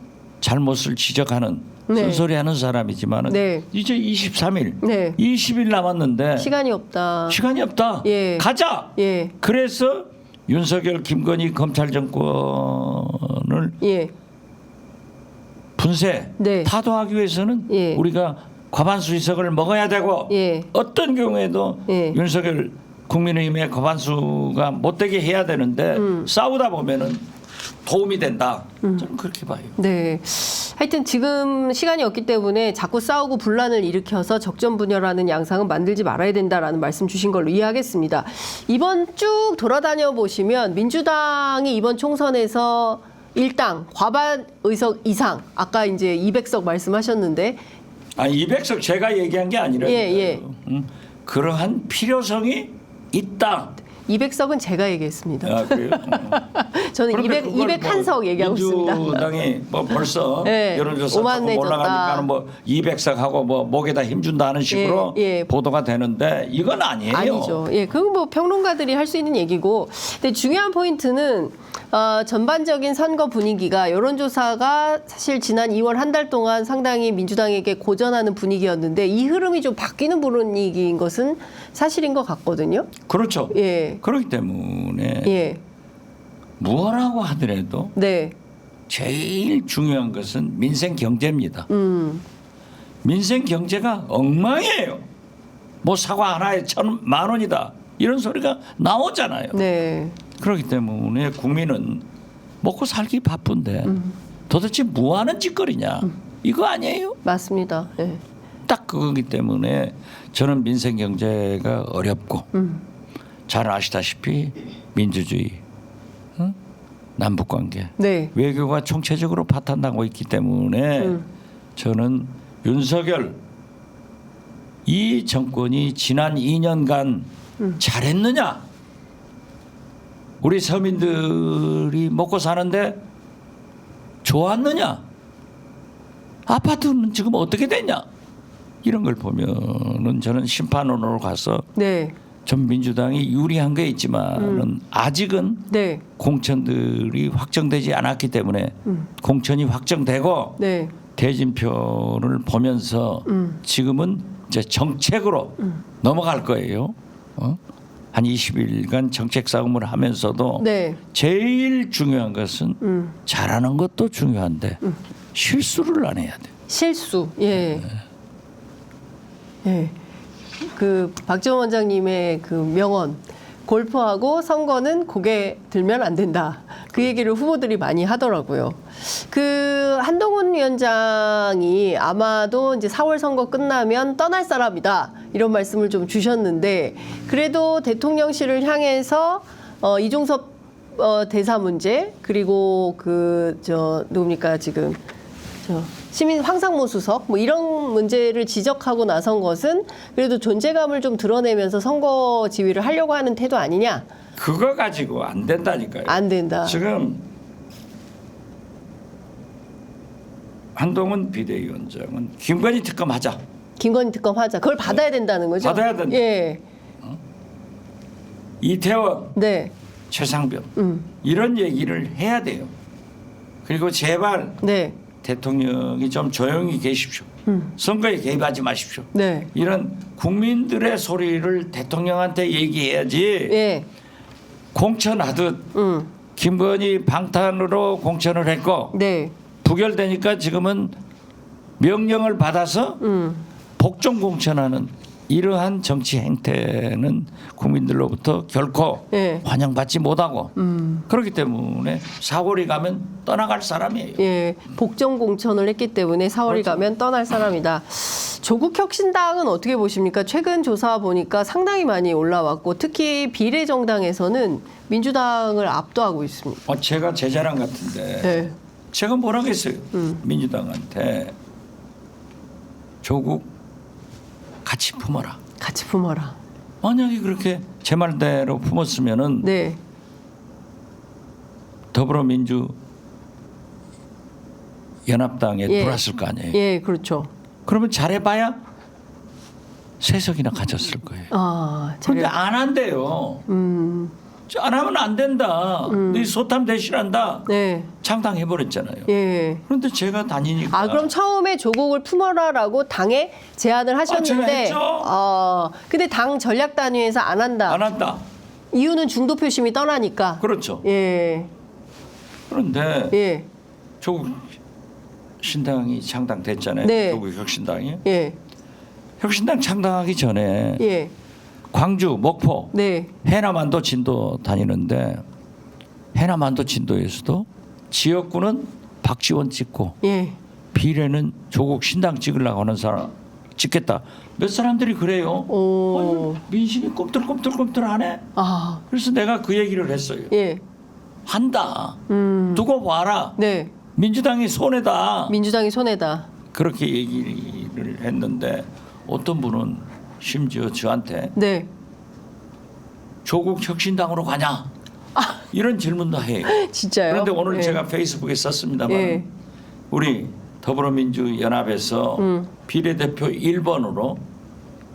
잘못을 지적하는 네. 쓴소리하는 사람이지만은 네. 이제 23일, 네. 20일 남았는데 시간이 없다. 시간이 없다. 예. 가자. 예. 그래서 윤석열, 김건희 검찰 정권을 예. 분쇄, 네. 타도하기 위해서는 예. 우리가 과반수 의석을 먹어야 되고 예. 어떤 경우에도 예. 윤석열 국민의힘의 과반수가 못되게 해야 되는데 싸우다 보면은 도움이 된다. 저는 그렇게 봐요. 네. 하여튼 지금 시간이 없기 때문에 자꾸 싸우고 분란을 일으켜서 적전분열하는 양상은 만들지 말아야 된다라는 말씀 주신 걸로 이해하겠습니다. 이번 쭉 돌아다녀 보시면 민주당이 이번 총선에서 일당 과반 의석 이상, 아까 이제 200석 말씀하셨는데 200석 제가 얘기한 게 아니라 예. 그러한 필요성이 있다. 200석은 제가 얘기했습니다. 아, 그래요? 저는 201석 얘기하고 있습니다. 민주당이 뭐 벌써 네, 여론조사 조금 오만해졌다. 올라가니까 뭐 200석 하고 뭐 목에다 힘준다는 식으로 예. 보도가 되는데 이건 아니에요. 아니죠. 예, 그건 뭐 평론가들이 할 수 있는 얘기고. 근데 중요한 포인트는 전반적인 선거 분위기가 여론조사가 사실 지난 2월 한 달 동안 상당히 민주당에게 고전하는 분위기였는데 이 흐름이 좀 바뀌는 분위기인 것은 사실인 것 같거든요. 그렇죠. 예. 그렇기 때문에 예. 무엇라고 하더라도 네. 제일 중요한 것은 민생 경제입니다. 민생 경제가 엉망이에요. 뭐 사과 하나에 1,000만 원이다. 이런 소리가 나오잖아요. 네. 그렇기 때문에 국민은 먹고 살기 바쁜데 도대체 뭐 하는 짓거리냐. 이거 아니에요. 맞습니다. 예. 딱 그거기 때문에 저는 민생 경제가 어렵고 잘 아시다시피 민주주의, 남북관계, 네. 외교가 총체적으로 파탄나고 있기 때문에 저는 윤석열 이 정권이 지난 2년간 잘했느냐? 우리 서민들이 먹고 사는데 좋았느냐? 아파트는 지금 어떻게 됐냐? 이런 걸 보면은 저는 심판원으로 가서 네. 전 민주당이 유리한 게 있지만은 아직은 네. 공천들이 확정되지 않았기 때문에 공천이 확정되고 네. 대진표를 보면서 지금은 이제 정책으로 넘어갈 거예요. 한 20일간 정책 싸움을 하면서도 네. 제일 중요한 것은 잘하는 것도 중요한데 실수를 안 해야 돼. 실수. 예. 예. 그 박지원 원장님의 그 명언. 골프하고 선거는 고개 들면 안 된다. 그 얘기를 후보들이 많이 하더라고요. 그 한동훈 위원장이 아마도 이제 4월 선거 끝나면 떠날 사람이다. 이런 말씀을 좀 주셨는데 그래도 대통령실을 향해서 이종섭 대사 문제 그리고 누굽니까 지금 시민 황상무 수석 뭐 이런 문제를 지적하고 나선 것은 그래도 존재감을 좀 드러내면서 선거 지휘를 하려고 하는 태도 아니냐? 그거 가지고 안 된다니까요. 안 된다. 지금 한동훈 비대위원장은 김건희 특검하자. 김건희 특검 하자. 그걸 받아야 된다는 거죠? 받아야 된다. 예. 이태원, 네. 최상병 이런 얘기를 해야 돼요. 그리고 제발 네. 대통령이 좀 조용히 계십시오. 선거에 개입하지 마십시오. 네. 이런 국민들의 소리를 대통령한테 얘기해야지. 예. 공천하듯 김건희 방탄으로 공천을 했고 네. 부결되니까 지금은 명령을 받아서 복종 공천하는 이러한 정치 행태는 국민들로부터 결코 예. 환영받지 못하고 그렇기 때문에 4월이 가면 떠나갈 사람이에요. 예. 복정 공천을 했기 때문에 4월이 그렇죠. 가면 떠날 사람이다. 조국혁신당은 어떻게 보십니까? 최근 조사 보니까 상당히 많이 올라왔고 특히 비례정당에서는 민주당을 압도하고 있습니다. 제가 제 자랑 같은데 네. 제가 뭐라고 했어요? 민주당한테 조국 같이 품어라. 같이 품어라. 만약에 그렇게 제 말대로 품었으면은 네. 더불어민주 연합당에 예. 들어왔을 거 아니에요. 예, 그렇죠. 그러면 잘해봐야 3석이나 가졌을 거예요. 아, 그런데 안 한대요. 안 하면 안 된다. 네 소탐 대신한다. 네. 창당해버렸잖아요. 예. 그런데 제가 다니니까. 아, 그럼 처음에 조국을 품어라라고 당에 제안을 하셨는데. 제가 했죠. 근데 당 전략단위에서 안 한다. 안 한다. 이유는 중도 표심이 떠나니까. 그렇죠. 예. 그런데 예. 조국 신당이 창당됐잖아요. 네. 조국 혁신당이. 예. 혁신당 창당하기 전에 예. 광주, 목포, 네. 해남안도 진도 다니는데 해남안도 진도에서도 지역구는 박지원 찍고 예. 비례는 조국 신당 찍으려고 하는 사람 찍겠다. 몇 사람들이 그래요. 오. 민심이 꿈틀꿈틀꿈틀하네. 아. 그래서 내가 그 얘기를 했어요. 예. 한다. 두고 봐라. 네. 민주당이 손해다. 민주당이 손해다. 그렇게 얘기를 했는데 어떤 분은 심지어 저한테 네. 조국 혁신당으로 가냐 이런 질문도 해요. 진짜요? 그런데 오늘 예. 제가 페이스북에 썼습니다만 예. 우리 더불어민주연합에서 비례대표 1번으로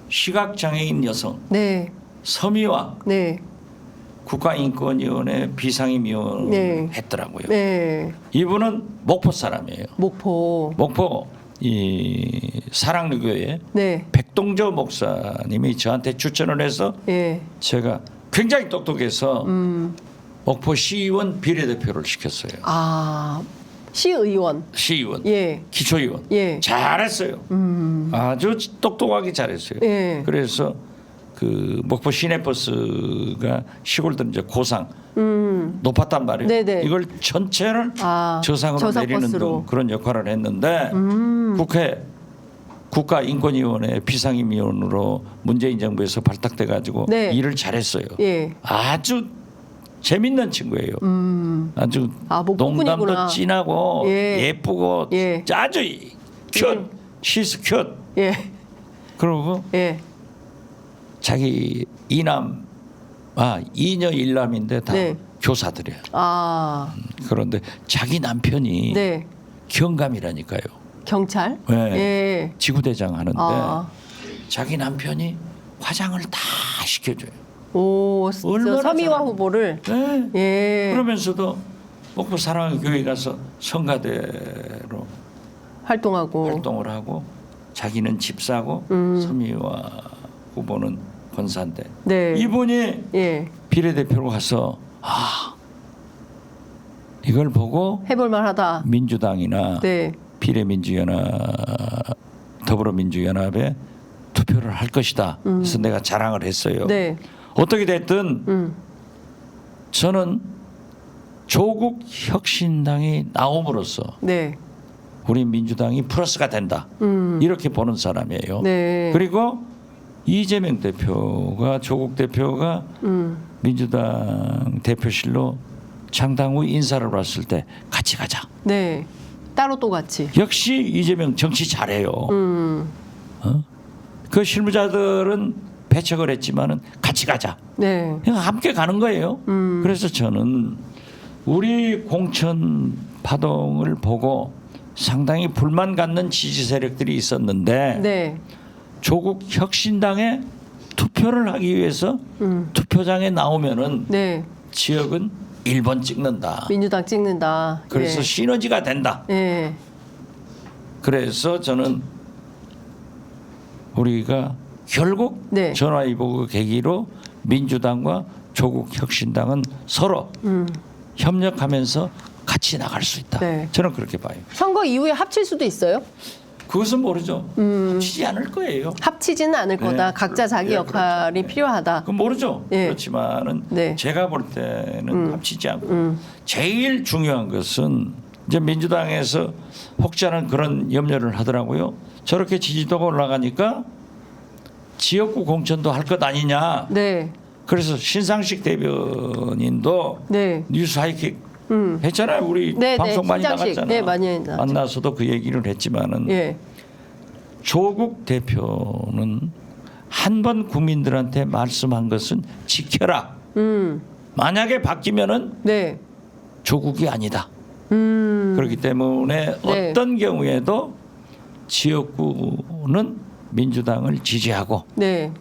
시각장애인 여성 네. 서미화 네. 국가인권위원회 비상임위원 네. 했더라고요. 네. 이분은 목포 사람이에요. 목포. 목포 이 사랑교회 네. 백동저 목사님이 저한테 추천을 해서 예. 제가 굉장히 똑똑해서 목포 시의원 비례대표를 시켰어요. 아. 시의원. 시의원, 예. 기초의원 예. 잘했어요. 아주 똑똑하게 잘했어요. 예. 그래서 그 목포 시내버스가 시골들 이제 고상 높았단 말이에요. 네네. 이걸 전체를 아, 저상으로 내리는 저상버스로. 등 그런 역할을 했는데 국회 국가인권위원회 비상임위원으로 문재인 정부에서 발탁돼 가지고 네. 일을 잘했어요. 예. 아주 재밌는 친구예요. 아주 목포분이구나. 농담도 진하고 예. 예쁘고 예. 아주 큐 시스 큐. 예. 그러고 예. 자기 이남 이녀 일남인데 다 네. 교사들이에요. 아. 그런데 자기 남편이 네. 경감이라니까요. 경찰? 네. 예. 지구대장 하는데 아. 자기 남편이 화장을 다 시켜줘요. 오, 얼마나 서미화 잘하는- 후보를. 네. 예. 그러면서도 목포 사랑의 교회 가서 성가대로 활동하고. 활동을 하고 자기는 집사고 서미화 후보는 권사인데 네. 이분이 예. 비례대표로 가서 이걸 보고 해볼 만하다. 민주당이나 네. 비례민주연합 더불어민주연합에 투표를 할 것이다. 그래서 내가 자랑을 했어요. 네. 어떻게 됐든 저는 조국 혁신당이 나옴으로써 네. 우리 민주당이 플러스가 된다. 이렇게 보는 사람이에요. 네. 그리고 이재명 대표가 조국 대표가 민주당 대표실로 창당 후 인사를 왔을 때 같이 가자. 네. 따로 또 같이. 역시 이재명 정치 잘해요. 그 실무자들은 배척을 했지만은 같이 가자. 네. 그냥 함께 가는 거예요. 그래서 저는 우리 공천 파동을 보고 상당히 불만 갖는 지지 세력들이 있었는데 네. 조국 혁신당에 투표를 하기 위해서 투표장에 나오면은 네. 지역은 1번 찍는다. 민주당 찍는다. 그래서 시너지가 된다. 예. 그래서 저는 우리가 결국 네. 전화위복을 계기로 민주당과 조국 혁신당은 서로 협력하면서 같이 나갈 수 있다. 네. 저는 그렇게 봐요. 선거 이후에 합칠 수도 있어요? 그것은 모르죠. 합치지 않을 거예요. 합치지는 않을 거다. 네, 각자 자기 예, 역할이 그렇죠. 필요하다. 그건 모르죠. 예. 그렇지만은 네. 제가 볼 때는 합치지 않고 제일 중요한 것은 이제 민주당에서 혹자는 그런 염려를 하더라고요. 저렇게 지지도가 올라가니까 지역구 공천도 할 것 아니냐. 네. 그래서 신상식 대변인도 네. 뉴스 하이킥 했잖아요. 우리 네, 방송 네, 많이 신장식. 나갔잖아요. 네, 많이 나갔죠. 만나서도 그 얘기를 했지만은 예. 조국 대표는 한 번 국민들한테 말씀한 것은 지켜라. 만약에 바뀌면은 네. 조국이 아니다. 그렇기 때문에 네. 어떤 경우에도 지역구는 민주당을 지지하고 네.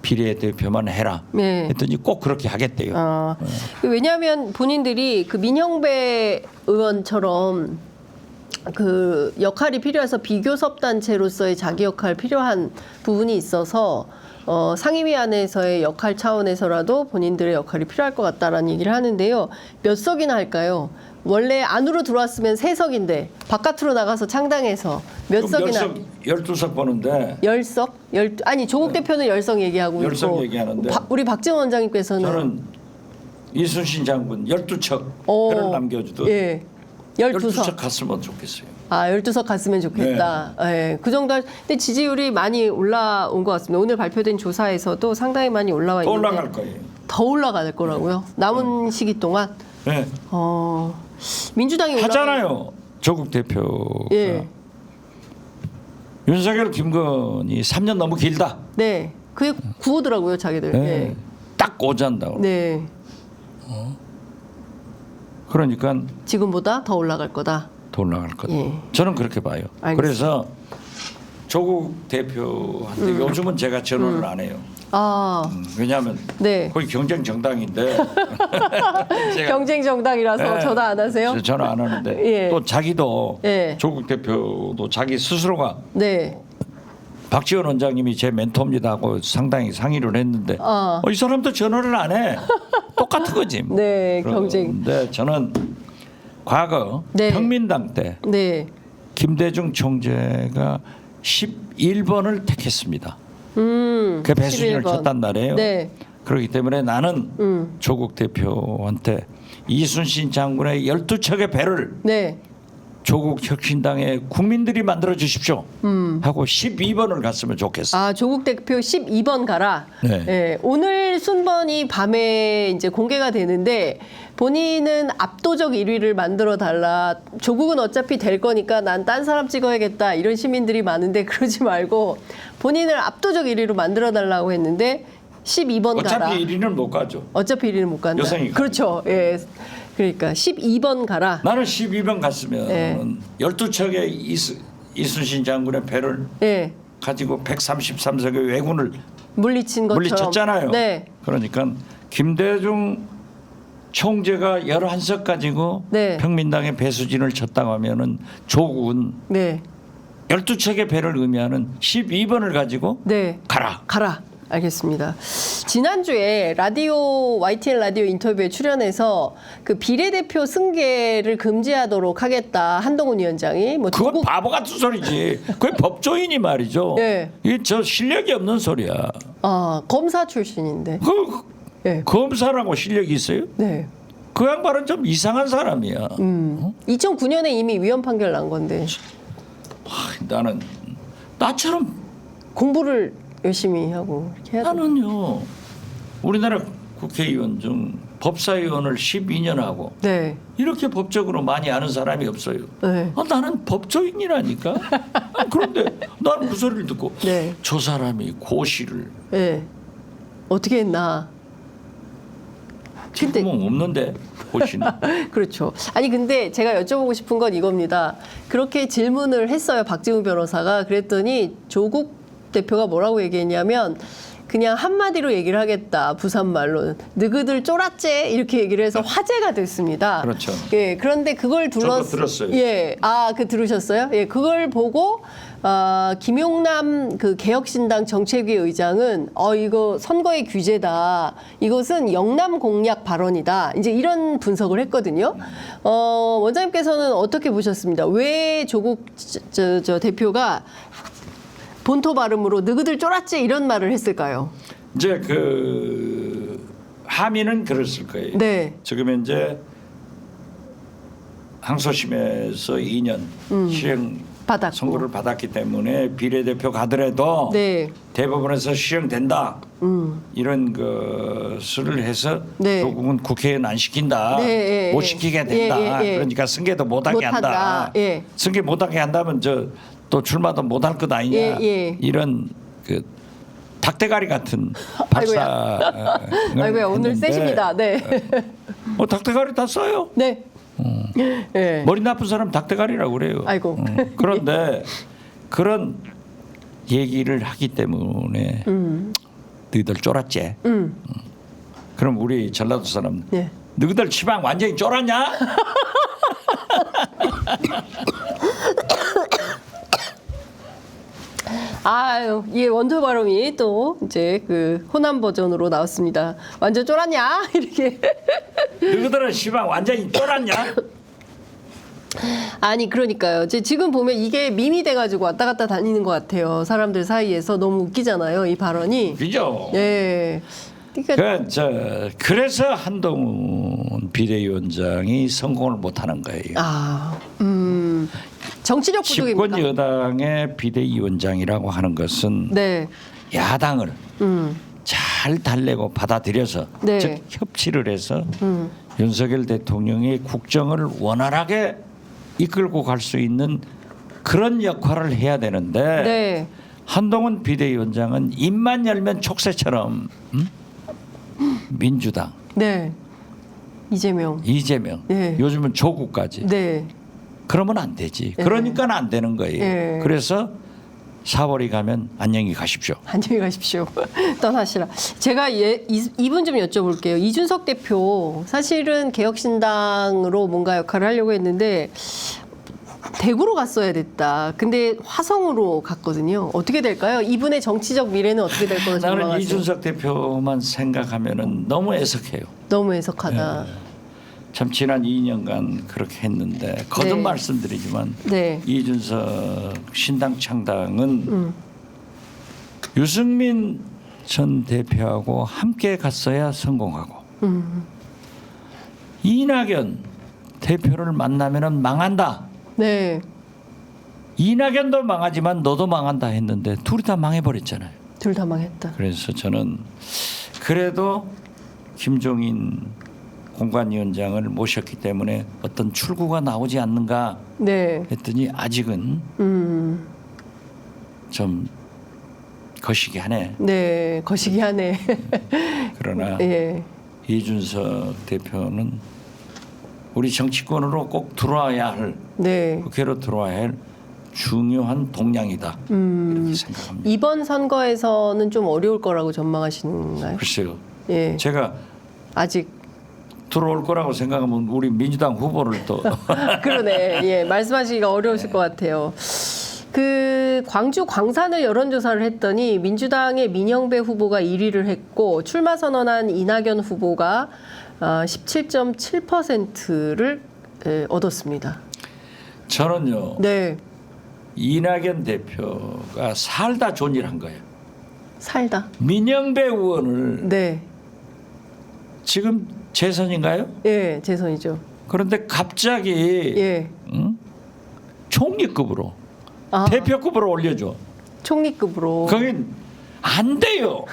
비례대표만 해라. 네. 했더니 꼭 그렇게 하겠대요. 아, 왜냐하면 본인들이 그 민형배 의원처럼 그 역할이 필요해서 비교섭단체로서의 자기 역할 필요한 부분이 있어서 상임위 안에서의 역할 차원에서라도 본인들의 역할이 필요할 것 같다라는 얘기를 하는데요. 몇 석이나 할까요? 원래 안으로 들어왔으면 3석인데 바깥으로 나가서 창당해서 몇 석이나 12석 보는데 10석? 아니 조국 대표는 10석 얘기하고 10석 있고 얘기하는데 우리 박지원 원장님께서는 저는 이순신 장군 12척 배를 남겨주듯 예. 12척 갔으면 좋겠어요. 아, 12석 갔으면 좋겠다. 예. 그 정도 근데 지지율이 많이 올라온 것 같습니다. 오늘 발표된 조사에서도 상당히 많이 올라와 더 있는데 올라갈 거예요. 더 올라갈 거라고요. 남은 시기 동안 네. 민주당이 하잖아요. 조국 대표가 예. 윤석열 김건희 3년 너무 길다. 네. 그게 구호더라고요, 자기들. 네. 네. 딱 오잔다고. 네. 그러니까 지금보다 더 올라갈 거다. 더 올라갈 거다. 예. 저는 그렇게 봐요. 알겠습니다. 그래서 조국 대표한테 요즘은 제가 전화를 안 해요. 아, 왜냐하면 네. 거의 경쟁 정당인데 제가 경쟁 정당이라서 예, 전화 안 하세요? 전화 안 하는데 예. 또 자기도 예. 조국 대표도 자기 스스로가 네. 박지원 원장님이 제 멘토입니다 하고 상당히 상의를 했는데 이 사람도 전화를 안 해. 똑같은 거지. 뭐. 네, 경쟁. 그런데 저는 과거 네. 평민당 때 네. 김대중 총재가 11번을 택했습니다. 그 배수진을 11번. 쳤단 말이에요. 네. 그렇기 때문에 나는 조국 대표한테 이순신 장군의 12척의 배를 네. 조국 혁신당의 국민들이 만들어 주십시오 하고 12번을 갔으면 좋겠어. 아, 조국 대표 12번 가라. 네. 예, 오늘 순번이 밤에 이제 공개가 되는데 본인은 압도적 1위를 만들어 달라. 조국은 어차피 될 거니까 난 딴 사람 찍어야겠다. 이런 시민들이 많은데 그러지 말고 본인을 압도적 1위로 만들어 달라고 했는데 12번 가라. 어차피 1위는 못 가죠. 어차피 1위는 못 간다. 여성이 그렇죠. 예. 그러니까 12번 가라. 나는 12번 갔으면 네. 12척의 이순신 장군의 배를 예. 가지고 133석의 왜군을 물리친 것처럼. 물리쳤잖아요. 네. 그러니까 김대중 총재가 11석 가지고 네. 평민당의 배수진을 쳤다고 하면은 조국은 네. 12척의 배를 의미하는 12번을 가지고 네. 가라. 가라. 알겠습니다. 지난주에 라디오 YTN 라디오 인터뷰에 출연해서 그 비례대표 승계를 금지하도록 하겠다 한동훈 위원장이 뭐 그건 조국 바보 같은 소리지. 그게 법조인이 말이죠. 네. 이게 저 실력이 없는 소리야. 검사 출신인데. 그 네. 검사라고 실력이 있어요? 네. 그 양반은 좀 이상한 사람이야. 2009년에 이미 위헌 판결 난 건데 나는 나처럼 공부를 열심히 하고 이렇게 해야 돼. 나는요. 우리나라 국회의원 중 법사위원을 12년 하고 네. 이렇게 법적으로 많이 아는 사람이 없어요. 네. 나는 법조인이라니까. 그런데 나는 그 소리를 듣고 네. 저 사람이 고시를 네. 어떻게 했나? 근데 구멍 없는데 고시는. 그렇죠. 아니 근데 제가 여쭤보고 싶은 건 이겁니다. 그렇게 질문을 했어요. 박지훈 변호사가. 그랬더니 조국 대표가 뭐라고 얘기했냐면 그냥 한마디로 얘기를 하겠다. 부산말로. 너희들 쫄았제? 이렇게 얘기를 해서 화제가 됐습니다. 그렇죠. 예. 그런데 그걸 저도 들었어요. 예. 그 들으셨어요? 예. 그걸 보고 김용남 그 개혁신당 정책위 의장은 이거 선거의 규제다. 이것은 영남 공약 발언이다. 이제 이런 분석을 했거든요. 원장님께서는 어떻게 보셨습니다? 왜 조국 저 대표가 본토 발음으로 너희들 쫄았지 이런 말을 했을까요? 이제 그 함의는 그랬을 거예요. 네. 지금 현재 항소심에서 2년 시행 받았고. 선고를 받았기 때문에 비례대표 가더라도 네. 대법원에서 시행된다. 이런 것을 해서 네. 조국은 국회의원 안 시킨다. 네, 예, 못 예. 시키게 된다. 예, 예, 예. 그러니까 승계도 못하게 못한다. 한다. 예. 승계 못하게 한다면 또 출마도 못할 것 아니냐. 예, 예. 이런 그 닭대가리 같은 발사. 아이고야 오늘 세십니다. 네. 닭대가리 다 써요. 네. 네. 머리 나쁜 사람 닭대가리라고 그래요. 아이고. 그런데 그런 얘기를 하기 때문에 너희들 쫄았지. 그럼 우리 전라도 사람 네. 너희들 지방 완전히 쫄았냐? 아유, 이 원조 발음이 또 이제 그 호남 버전으로 나왔습니다. 완전 쫄았냐? 이렇게. 너희들은 시방 완전히 쫄았냐? 아니 그러니까요. 지금 보면 이게 밈이 돼가지고 왔다 갔다 다니는 것 같아요. 사람들 사이에서 너무 웃기잖아요. 이 발언이. 그죠? 네. 그러니까 그래서 한동훈 비대위원장이 성공을 못하는 거예요. 정치력 부족입니까? 집권 여당의 비대위원장이라고 하는 것은 네. 야당을 잘 달래고 받아들여서 네. 즉 협치를 해서 윤석열 대통령이 국정을 원활하게 이끌고 갈 수 있는 그런 역할을 해야 되는데 네. 한동훈 비대위원장은 입만 열면 촉새처럼 민주당, 네. 이재명. 네. 요즘은 조국까지. 네. 그러면 안 되지. 그러니까 안 되는 거예요. 네. 그래서 4월이 가면 안녕히 가십시오. 안녕히 가십시오. 떠나시라. 제가 이분 좀 여쭤볼게요. 이준석 대표 사실은 개혁신당으로 뭔가 역할을 하려고 했는데 대구로 갔어야 됐다. 근데 화성으로 갔거든요. 어떻게 될까요? 이분의 정치적 미래는 어떻게 될 거라고 나는 전망하세요? 이준석 대표만 생각하면은 너무 애석해요. 너무 애석하다. 참 지난 2년간 그렇게 했는데 거듭 네. 말씀드리지만 네. 이준석 신당 창당은 유승민 전 대표하고 함께 갔어야 성공하고 이낙연 대표를 만나면은 망한다. 네. 이낙연도 망하지만 너도 망한다 했는데 둘이 다 망해버렸잖아요. 둘 다 망했다. 그래서 저는 그래도 김종인 공관위원장을 모셨기 때문에 어떤 출구가 나오지 않는가 네. 했더니 아직은 좀 거시기 하네. 네. 거시기 하네. 그러나 예. 이준석 대표는 우리 정치권으로 꼭 들어와야 할 네. 국회로 들어와야 할 중요한 동량이다. 이렇게 생각합니다. 이번 선거에서는 좀 어려울 거라고 전망하시나요? 글쎄요. 예. 제가 아직 들어올 거라고 생각하면 우리 민주당 후보를 또 그러네. 예, 말씀하시기가 어려우실 것 같아요. 그 광주 광산을 여론조사를 했더니 민주당의 민영배 후보가 1위를 했고 출마 선언한 이낙연 후보가 17.7%를 얻었습니다. 저는요. 네, 이낙연 대표가 살다 좋은 일 한 거예요. 살다. 민영배 의원을 네, 지금 재선인가요? 예, 재선이죠. 그런데 갑자기 예, 총리급으로 아, 대표급으로 올려줘. 총리급으로. 거긴 안 돼요.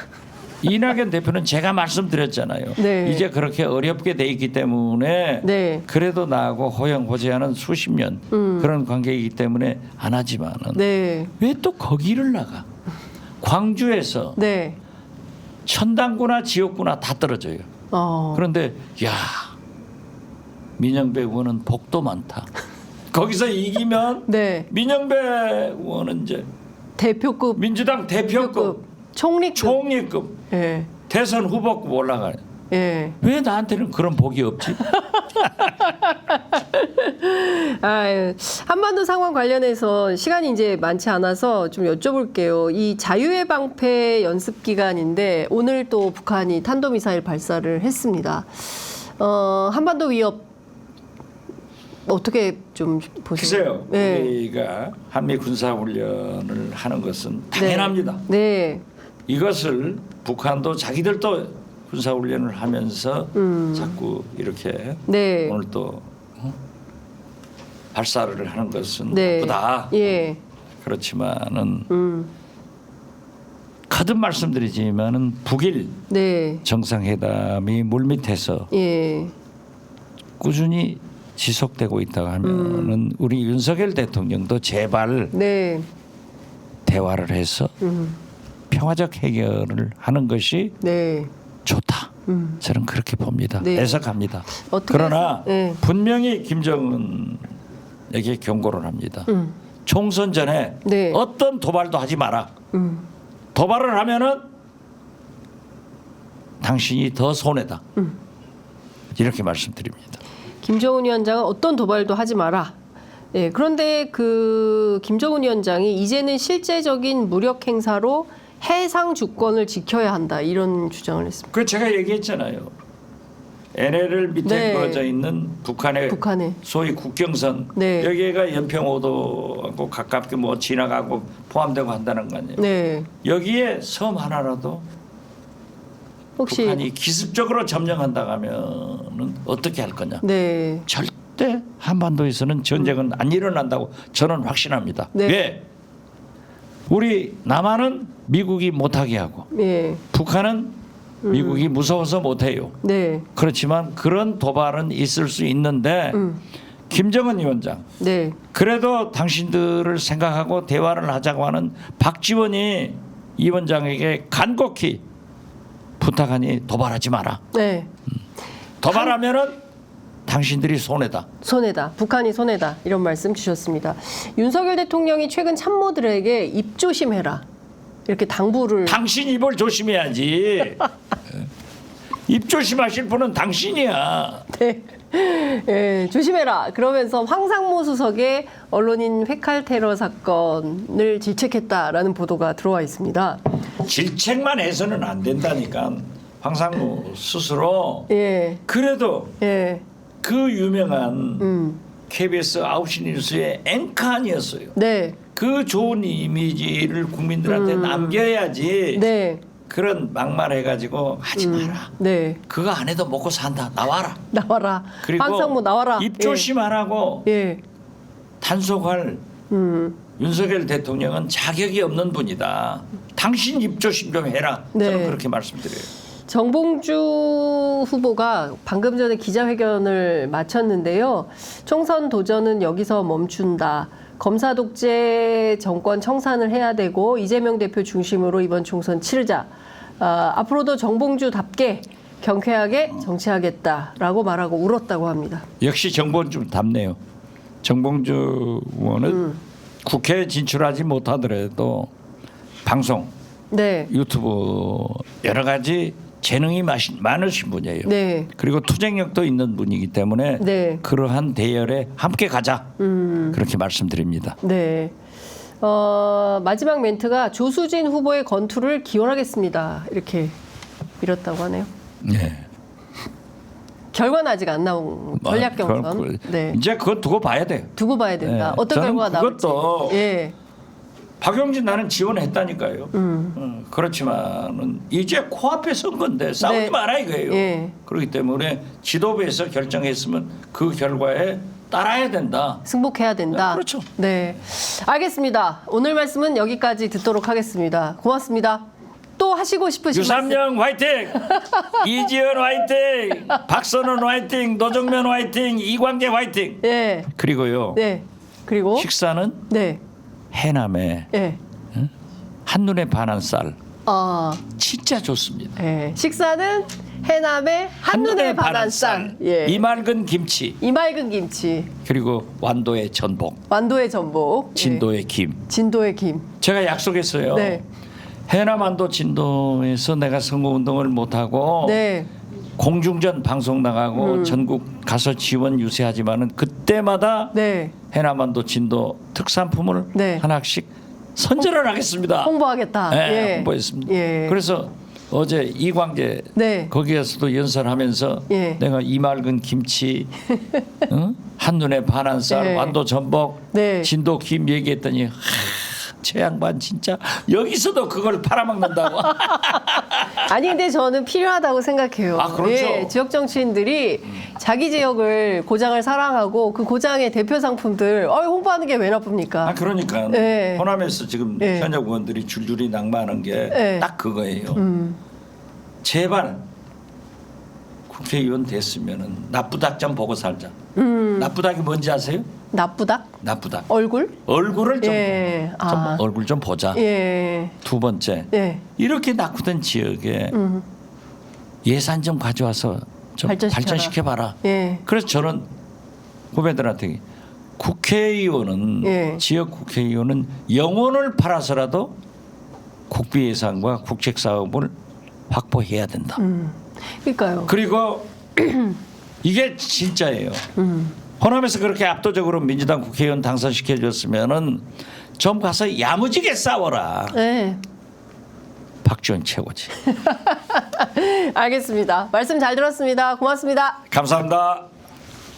이낙연 대표는 제가 말씀드렸잖아요. 네. 이제 그렇게 어렵게 돼 있기 때문에 네, 그래도 나하고 호영호재하는 수십 년 그런 관계이기 때문에 안 하지만은 네, 왜 또 거기를 나가? 광주에서 네. 천당구나 지역구나 다 떨어져요. 그런데 야 민영배 의원은 복도 많다. 거기서 이기면 네. 민영배 의원은 이제 대표급, 민주당 대표급, 총리급. 총리급, 예, 대선 후보급 올라가요. 예. 왜 나한테는 그런 복이 없지? 아유, 한반도 상황 관련해서 시간이 이제 많지 않아서 좀 여쭤볼게요. 이 자유의 방패 연습 기간인데 오늘 또 북한이 탄도미사일 발사를 했습니다. 한반도 위협 어떻게 좀 보세요? 글쎄요. 네. 우리가 한미 군사 훈련을 하는 것은 당연합니다. 네. 이것을 북한도 자기들도 군사 훈련을 하면서 자꾸 이렇게 네. 오늘 또 발사를 하는 것은 네. 나쁘다. 예. 그렇지만은 거듭 말씀드리지만은 북일 네. 정상회담이 물밑에서 예. 꾸준히 지속되고 있다고 하면은 우리 윤석열 대통령도 제발 네. 대화를 해서 평화적 해결을 하는 것이 네. 좋다. 저는 그렇게 봅니다. 네. 해석합니다. 어떻게 그러나 네. 분명히 김정은에게 경고를 합니다. 총선 전에 네. 어떤 도발도 하지 마라. 도발을 하면은 당신이 더 손해다. 이렇게 말씀드립니다. 김정은 위원장은 어떤 도발도 하지 마라. 네, 그런데 그 김정은 위원장이 이제는 실제적인 무력 행사로 해상 주권을 지켜야 한다 이런 주장을 했습니다. 그 제가 얘기했잖아요. NLL 밑에 네. 그어져 있는 북한의 소위 국경선 네. 여기가 연평오도하고 가깝게 뭐 지나가고 포함되고 한다는 거 아니에요. 네. 여기에 섬 하나라도 혹시 북한이 기습적으로 점령한다 하면은 어떻게 할 거냐? 네. 절대 한반도에서는 전쟁은 안 일어난다고 저는 확신합니다. 네. 왜? 우리 남한은 미국이 못하게 하고 예. 북한은 미국이 무서워서 못해요. 네. 그렇지만 그런 도발은 있을 수 있는데 김정은 위원장 네. 그래도 당신들을 생각하고 대화를 하자고 하는 박지원이 이 원장에게 간곡히 부탁하니 도발하지 마라. 네. 도발하면은 당신들이 손해다. 손해다. 북한이 손해다. 이런 말씀 주셨습니다. 윤석열 대통령이 최근 참모들에게 입 조심해라. 이렇게 당부를. 당신 입을 조심해야지. 입 조심하실 분은 당신이야. 네. 예, 조심해라. 그러면서 황상무 수석의 언론인 회칼 테러 사건을 질책했다라는 보도가 들어와 있습니다. 질책만 해서는 안 된다니까. 황상무 스스로 예. 그래도 예. 그 유명한 KBS 9시 뉴스의 앵커 아니었어요. 네. 그 좋은 이미지를 국민들한테 남겨야지. 네. 그런 막말해가지고 하지 마라. 네. 그거 안 해도 먹고 산다. 나와라. 나와라. 그리고 황상무 나와라. 입 조심하라고 예. 단속할 윤석열 대통령은 자격이 없는 분이다. 당신 입 조심 좀 해라. 네. 저는 그렇게 말씀드려요. 정봉주 후보가 방금 전에 기자회견을 마쳤는데요. 총선 도전은 여기서 멈춘다. 검사 독재 정권 청산을 해야 되고 이재명 대표 중심으로 이번 총선 치르자. 앞으로도 정봉주답게 경쾌하게 정치하겠다라고 말하고 울었다고 합니다. 역시 정봉주 답네요. 정봉주 의원은 국회에 진출하지 못하더라도 방송, 네. 유튜브 여러 가지 재능이 많으신 분이에요. 네. 그리고 투쟁력도 있는 분이기 때문에 네. 그러한 대열에 함께 가자. 그렇게 말씀드립니다. 네. 마지막 멘트가 조수진 후보의 건투를 기원하겠습니다. 이렇게 밀었다고 하네요. 네. 결과는 아직 안 나온 전략 경선. 네. 이제 그거 두고 봐야 돼요. 두고 봐야 된다. 네. 어떤 저는 결과가 나올지. 그것도 예. 박용진 나는 지원했다니까요. 그렇지만은 이제 코앞에 선 건데 싸우지 네. 마라 이거예요. 예. 그렇기 때문에 지도부에서 결정했으면 그 결과에 따라야 된다. 승복해야 된다. 네, 그렇죠. 네. 알겠습니다. 오늘 말씀은 여기까지 듣도록 하겠습니다. 고맙습니다. 또 하시고 싶으신 말씀. 유삼영 화이팅! 이지연 화이팅! 박선원 화이팅! 노정면 화이팅! 이광재 화이팅! 예. 그리고요. 네. 그리고 식사는 네. 해남에 예. 한눈에 반한 쌀 아, 진짜 좋습니다. 예. 식사는 해남의 한눈에 반한 쌀. 예. 이맑은 김치 이맑은 김치. 그리고 완도의 전복 완도의 전복. 진도의 김. 예. 진도의 김. 제가 약속했어요. 네. 해남 완도 진도에서 내가 선거운동을 못하고 네. 공중전 방송 나가고 전국 가서 지원 유세하지만은 그때마다 네. 해남 완도 진도 특산품을 네. 하나씩 선전을 하겠습니다. 홍보하겠다. 네, 예. 홍보했습니다. 예. 그래서 어제 이광재 네. 거기에서도 연설하면서 예. 내가 이맑은 김치, 한눈에 반한 쌀, 네. 완도 전복, 네. 진도 김 얘기했더니 제 양반 진짜 여기서도 그걸 팔아먹는다고. 아니 근데 저는 필요하다고 생각해요. 아, 그렇죠. 예, 지역 정치인들이 자기 지역을 고장을 사랑하고 그 고장의 대표 상품들 홍보하는 게 왜 나쁩니까? 아 그러니까 네. 호남에서 지금 네. 현역 의원들이 줄줄이 낙마하는 게 네. 딱 그거예요. 제발 국회의원 됐으면은 나쁘닥 좀 보고 살자. 나쁘닥이 뭔지 아세요? 나쁘다? 나쁘닥. 얼굴? 얼굴을 좀, 예. 아. 얼굴 좀 보자. 예. 두 번째 예. 이렇게 낙후된 지역에 예산 좀 가져와서 좀 발전시켜봐라. 예. 그래서 저는 후배들한테 국회의원은 예. 지역 국회의원은 영혼을 팔아서라도 국비 예산과 국책 사업을 확보해야 된다. 그러니까요. 그리고 이게 진짜예요. 호남에서 그렇게 압도적으로 민주당 국회의원 당선시켜줬으면은 좀 가서 야무지게 싸워라. 예. 박지원 최고지. 알겠습니다. 말씀 잘 들었습니다. 고맙습니다. 감사합니다.